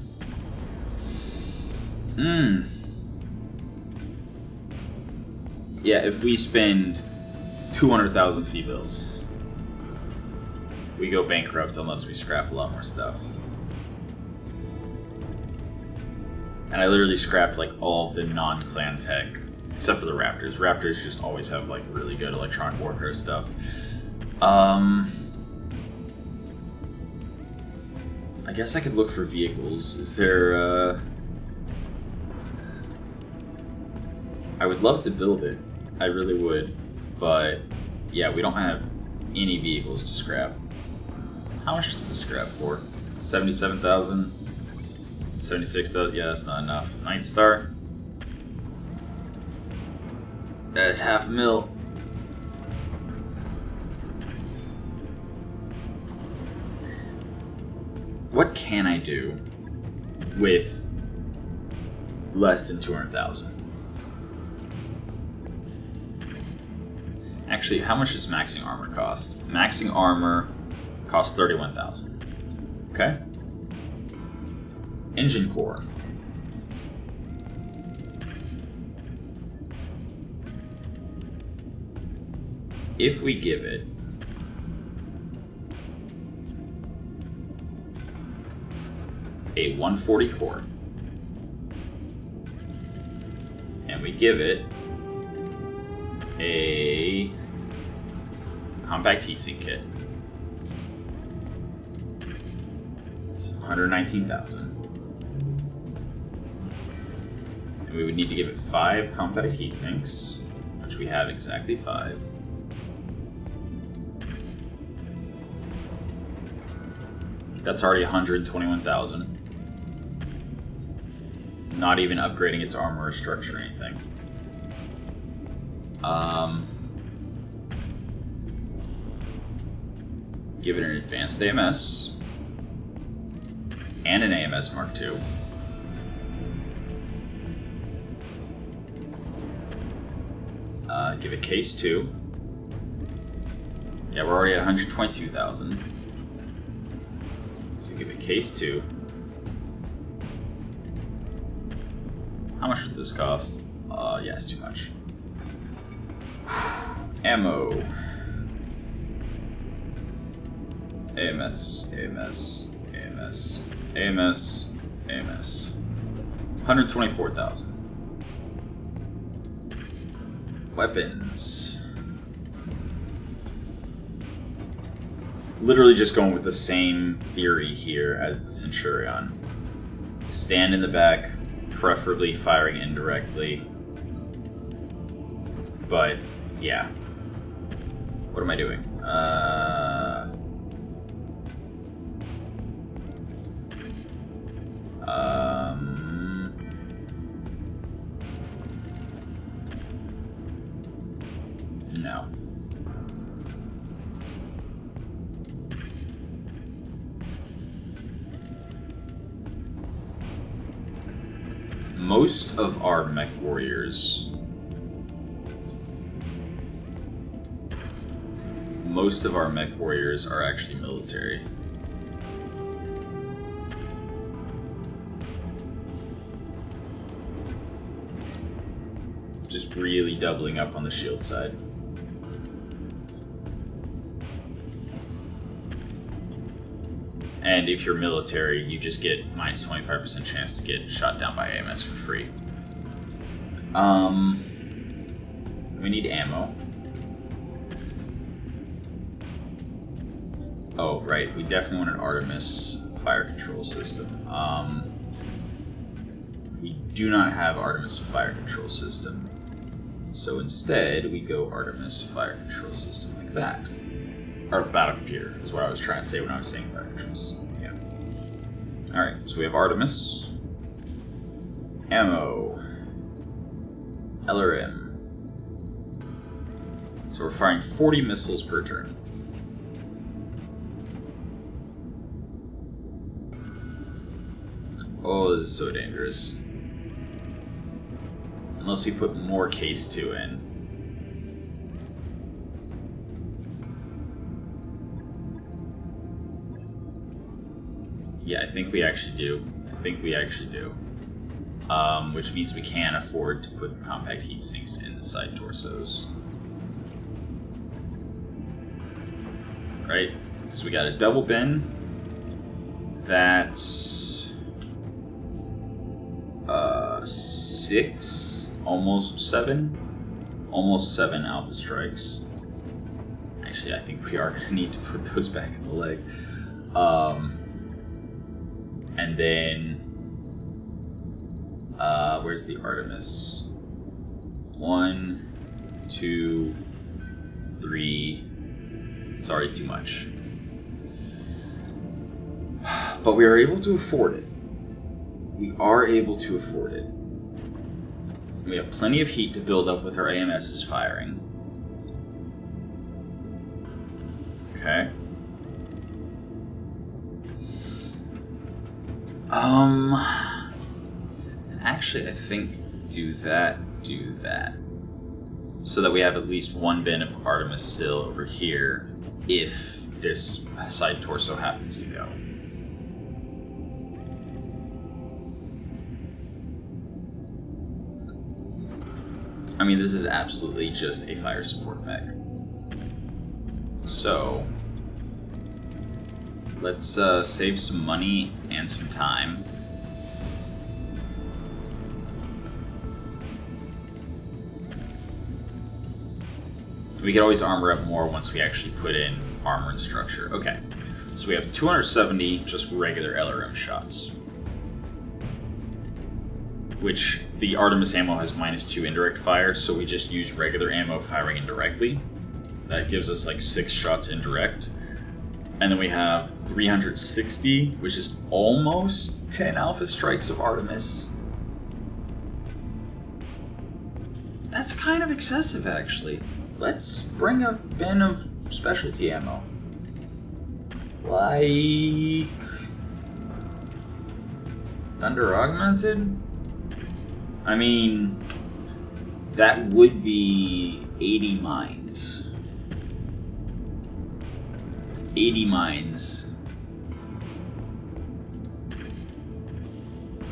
S1: Yeah, if we spend 200,000 C-bills, we go bankrupt unless we scrap a lot more stuff. And I literally scrapped like all of the non-clan tech, except for the Raptors. Raptors just always have like really good electronic warfare stuff. I guess I could look for vehicles. Is there, I would love to build it. I really would. But, yeah, we don't have any vehicles to scrap. How much does this scrap for? 77,000? 76,000? Yeah, that's not enough. Night Star? That's $500,000. What can I do with less than 200,000? Actually, how much does maxing armor cost? Maxing armor costs 31,000. Okay. Engine core. If we give it a 140 core, and we give it a compact heatsink kit, it's 119,000. And we would need to give it 5 compact heatsinks, which we have exactly 5. That's already 121,000. Not even upgrading its armor or structure or anything. Give it an advanced AMS and an AMS Mark II. Give it case 2. Yeah, we're already at 122,000. So give it case 2. How much would this cost? Yeah, it's too much. Ammo. AMS, AMS, AMS, AMS, AMS. 124,000. Weapons. Literally just going with the same theory here as the Centurion. Stand in the back, preferably firing indirectly. But, yeah. What am I doing? No. Most of our Mechwarriors are actually military. Just really doubling up on the shield side. And if you're military, you just get minus 25% chance to get shot down by AMS for free. We need ammo. Oh, right, we definitely want an Artemis fire control system. We do not have Artemis fire control system. So instead, we go Artemis Fire Control System like that. Or Battle Computer is what I was trying to say when I was saying Fire Control System. Yeah. Alright, so we have Artemis. Ammo. LRM. So we're firing 40 missiles per turn. Oh, this is so dangerous. Unless we put more case 2 in. Yeah, I think we actually do. Which means we can afford to put the compact heat sinks in the side torsos. Right? Because we got a double bin. That's 6, almost 7 alpha strikes. Actually, I think we are going to need to put those back in the leg. And then, where's the Artemis? 1, 2, 3. It's already too much. But we are able to afford it. We are able to afford it. We have plenty of heat to build up with our AMS's firing. Okay. Actually, I think do that. So that we have at least one bin of Artemis still over here, if this side torso happens to go. I mean, this is absolutely just a fire support mech. So, let's save some money and some time. We can always armor up more once we actually put in armor and structure. Okay, so we have 270 just regular LRM shots. Which the Artemis ammo has -2 indirect fire, so we just use regular ammo firing indirectly. That gives us like 6 shots indirect. And then we have 360, which is almost 10 alpha strikes of Artemis. That's kind of excessive, actually. Let's bring a bin of specialty ammo. Like Thunder Augmented? I mean, that would be 80 mines. 80 mines.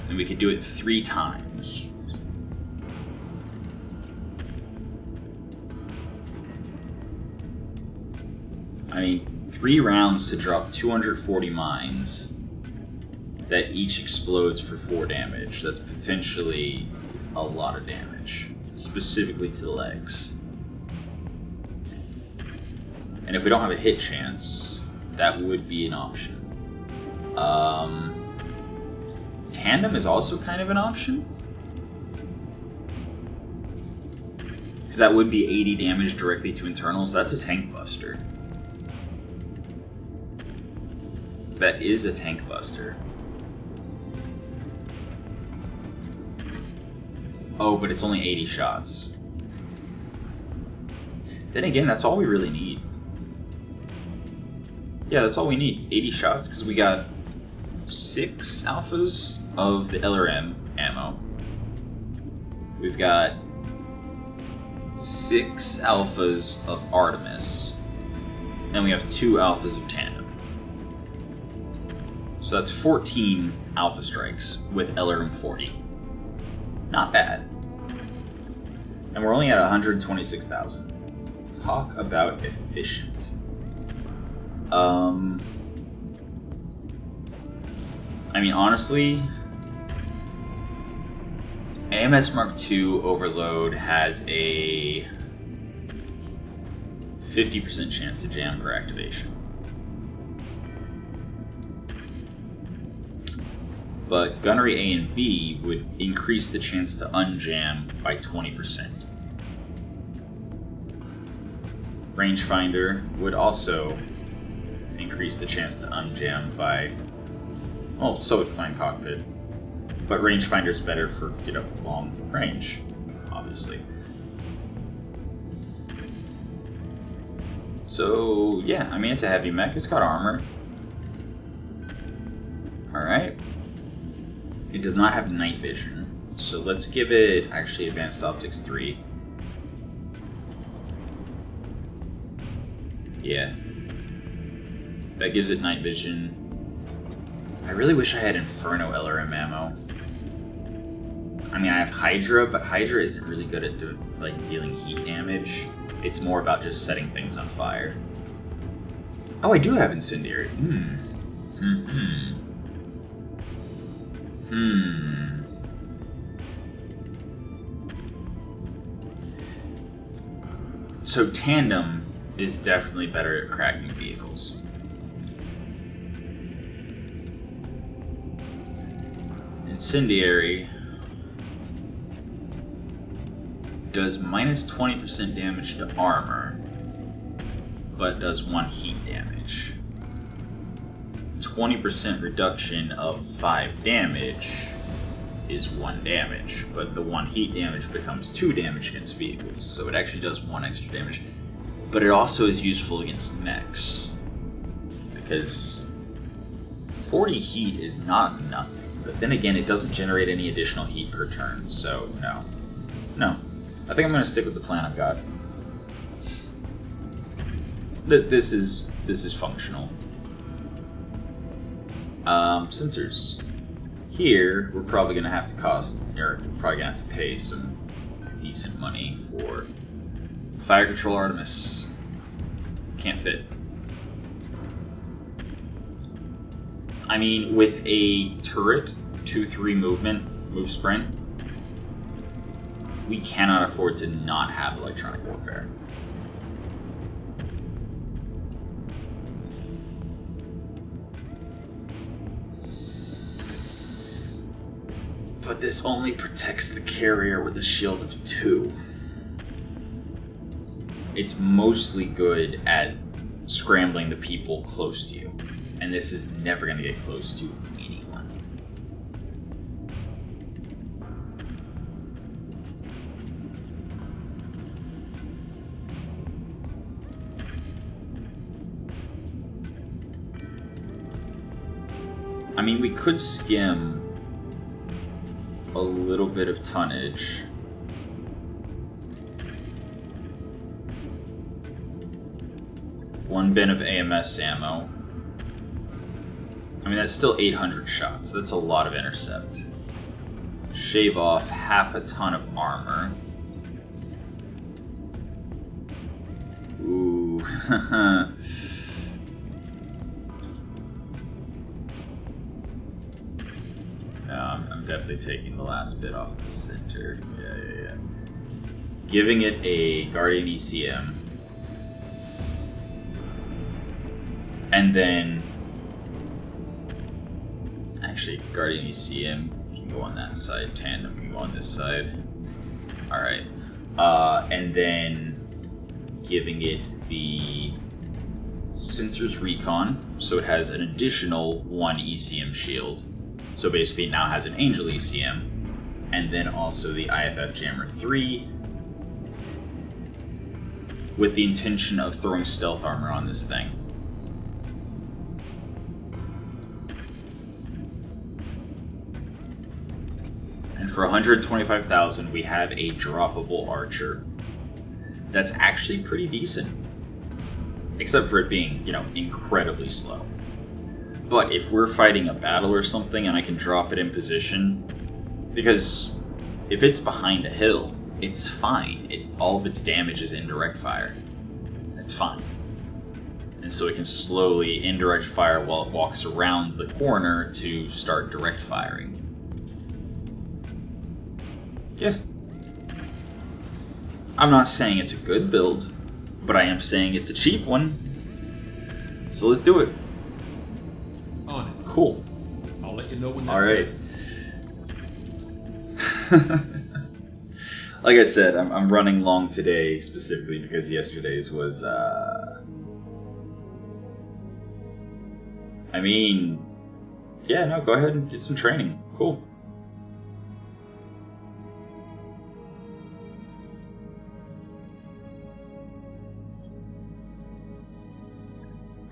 S1: And we could do it 3 times. I mean, 3 rounds to drop 240 mines that each explodes for 4 damage. That's potentially a lot of damage, specifically to the legs. And if we don't have a hit chance, that would be an option. Tandem is also kind of an option, because that would be 80 damage directly to internals. That's a tank buster. That is a tank buster. Oh, but it's only 80 shots. Then again, that's all we really need. Yeah, that's all we need. 80 shots, because we got 6 alphas of the LRM ammo. We've got 6 alphas of Artemis. And we have 2 alphas of Tandem. So that's 14 alpha strikes with LRM 40. Not bad. And we're only at 126,000. Talk about efficient. I mean, honestly, AMS Mark II Overload has a 50% chance to jam per activation. But Gunnery A and B would increase the chance to unjam by 20%. rangefinder would also increase the chance to unjam by, well, so would clan cockpit. But rangefinder's better for, you know, long range, obviously. So, yeah, I mean, it's a heavy mech. It's got armor. Alright. It does not have night vision. So let's give it, actually, advanced optics 3. Yeah. That gives it night vision. I really wish I had Inferno LRM ammo. I mean, I have Hydra, but Hydra isn't really good at dealing heat damage. It's more about just setting things on fire. Oh, I do have Incendiary. So Tandem is definitely better at cracking vehicles. Incendiary does minus 20% damage to armor, but does 1 heat damage. 20% reduction of 5 damage is 1 damage, but the 1 heat damage becomes 2 damage against vehicles, so it actually does 1 extra damage. But it also is useful against mechs, because 40 heat is not nothing. But then again, it doesn't generate any additional heat per turn, so no. No. I think I'm going to stick with the plan I've got. This is functional. Sensors. Here, we're probably going to have to pay some decent money for Fire Control Artemis. Can't fit. I mean, with a turret, 2-3 move sprint, we cannot afford to not have electronic warfare. But this only protects the carrier with a shield of 2. It's mostly good at scrambling the people close to you. And this is never going to get close to anyone. I mean, we could skim a little bit of tonnage. One bin of AMS ammo. I mean, that's still 800 shots. That's a lot of intercept. Shave off half a ton of armor. Ooh. No, I'm definitely taking the last bit off the center. Yeah. Giving it a Guardian ECM. And then... Actually, Guardian ECM can go on that side. Tandem can go on this side. Alright. And then giving it the Sensors Recon. So it has an additional 1 ECM shield. So basically it now has an Angel ECM. And then also the IFF Jammer 3. With the intention of throwing stealth armor on this thing. And for 125,000, we have a droppable archer. That's actually pretty decent. Except for it being, incredibly slow. But if we're fighting a battle or something and I can drop it in position, because if it's behind a hill, it's fine. All of its damage is indirect fire. That's fine. And so it can slowly indirect fire while it walks around the corner to start direct firing. Yeah. I'm not saying it's a good build, but I am saying it's a cheap one. So let's do it.
S8: On it.
S1: Cool.
S8: I'll let you know when that's
S1: Alright. Like I said, I'm running long today specifically because yesterday's was, I mean, yeah, no, go ahead and get some training. Cool.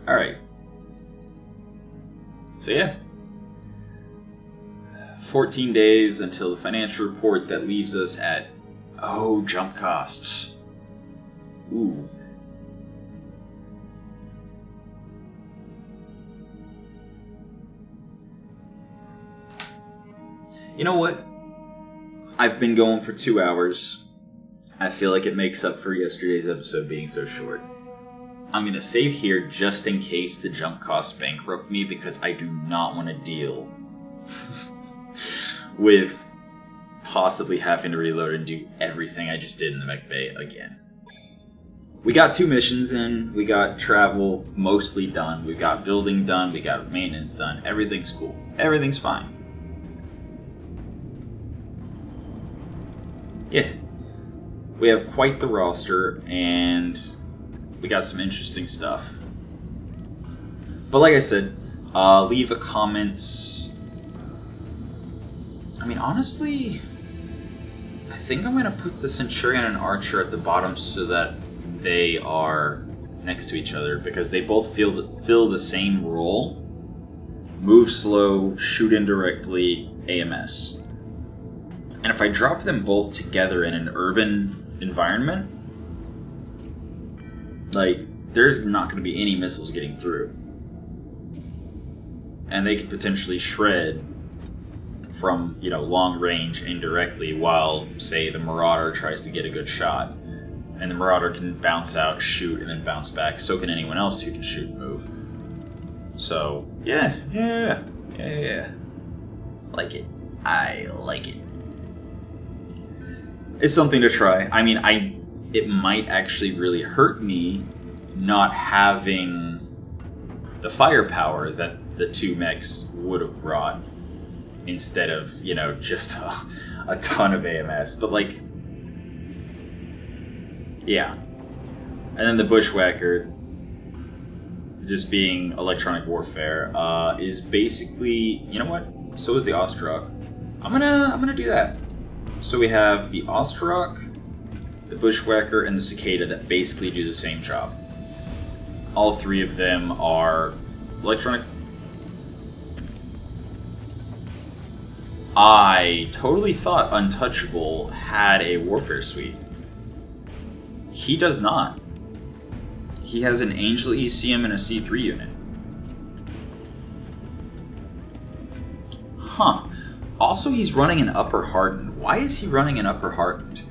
S1: Alright. So yeah. 14 days until the financial report that leaves us at, oh, jump costs. Ooh. You know what? I've been going for 2 hours. I feel like it makes up for yesterday's episode being so short. I'm going to save here just in case the jump costs bankrupt me because I do not want to deal with possibly having to reload and do everything I just did in the mech bay again. We got 2 missions in, we got travel mostly done, we got building done, we got maintenance done, everything's cool, everything's fine. Yeah, we have quite the roster and we got some interesting stuff. But like I said, leave a comment. I mean, honestly, I think I'm going to put the Centurion and Archer at the bottom so that they are next to each other because they both fill the same role. Move slow, shoot indirectly, AMS. And if I drop them both together in an urban environment, like, there's not going to be any missiles getting through. And they could potentially shred from, you know, long range indirectly while, say, the Marauder tries to get a good shot. And the Marauder can bounce out, shoot, and then bounce back. So can anyone else who can shoot and move. So, yeah. Like it. I like it. It's something to try. I mean, it might actually really hurt me not having the firepower that the 2 mechs would have brought instead of, you know, just a ton of AMS. But, like, yeah. And then the Bushwhacker, just being electronic warfare, is basically, you know what? So is the Ostrok. I'm gonna do that. So we have the Ostrok, the Bushwhacker, and the Cicada that basically do the same job. All 3 of them are electronic. I totally thought Untouchable had a warfare suite. He does not. He has an Angel ECM and a C3 unit. Huh. Also, he's running an Upper Hardened. Why is he running an Upper Hardened?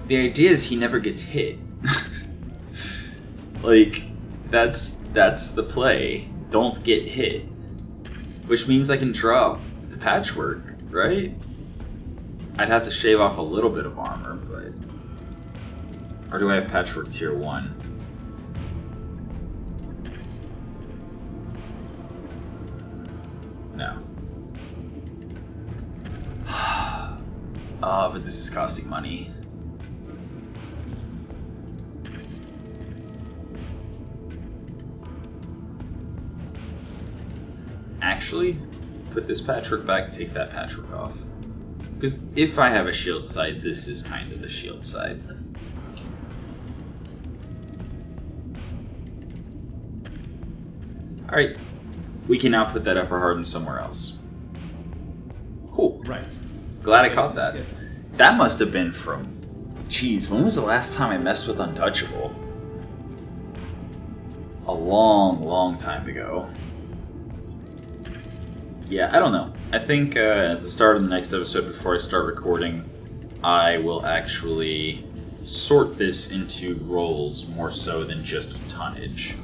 S1: The idea is he never gets hit. Like, that's the play. Don't get hit. Which means I can drop the Patchwork, right? I'd have to shave off a little bit of armor, but... Or do I have Patchwork tier 1? No. But this is costing money. Actually, put this Patchwork back, take that Patchwork off. Because if I have a shield side, this is kind of the shield side. Alright, we can now put that Upper Harden somewhere else. Cool.
S8: Right.
S1: Glad I caught that. That must have been from... Jeez, when was the last time I messed with Untouchable? A long time ago. Yeah, I don't know. I think at the start of the next episode, before I start recording, I will actually sort this into roles more so than just tonnage.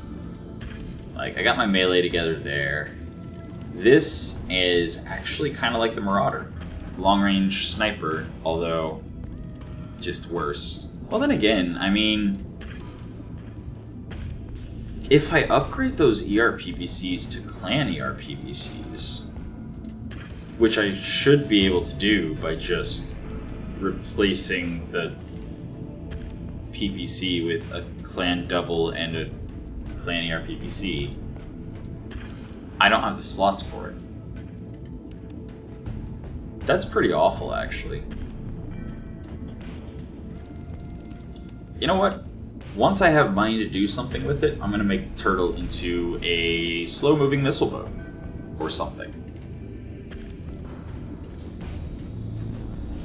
S1: Like, I got my melee together there. This is actually kind of like the Marauder. Long-range sniper, although just worse. Well, then again, I mean, if I upgrade those ERPBCs to clan ERPBCs, which I should be able to do by just replacing the PPC with a clan double and a clan ER PPC, I don't have the slots for it. That's pretty awful, actually. You know what? Once I have money to do something with it, I'm going to make Turtle into a slow-moving missile boat. Or something.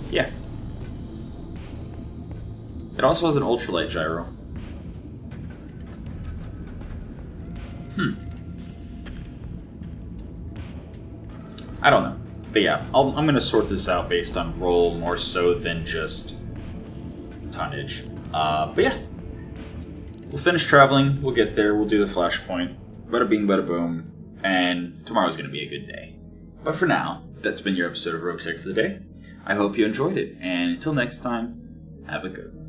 S1: Yeah. It also has an ultralight gyro. I don't know. But yeah, I'm going to sort this out based on roll more so than just tonnage. But yeah. We'll finish traveling, we'll get there, we'll do the flashpoint. Bada bing, bada boom. And tomorrow's going to be a good day. But for now, that's been your episode of Roguetech for the day. I hope you enjoyed it. And until next time, have a good one.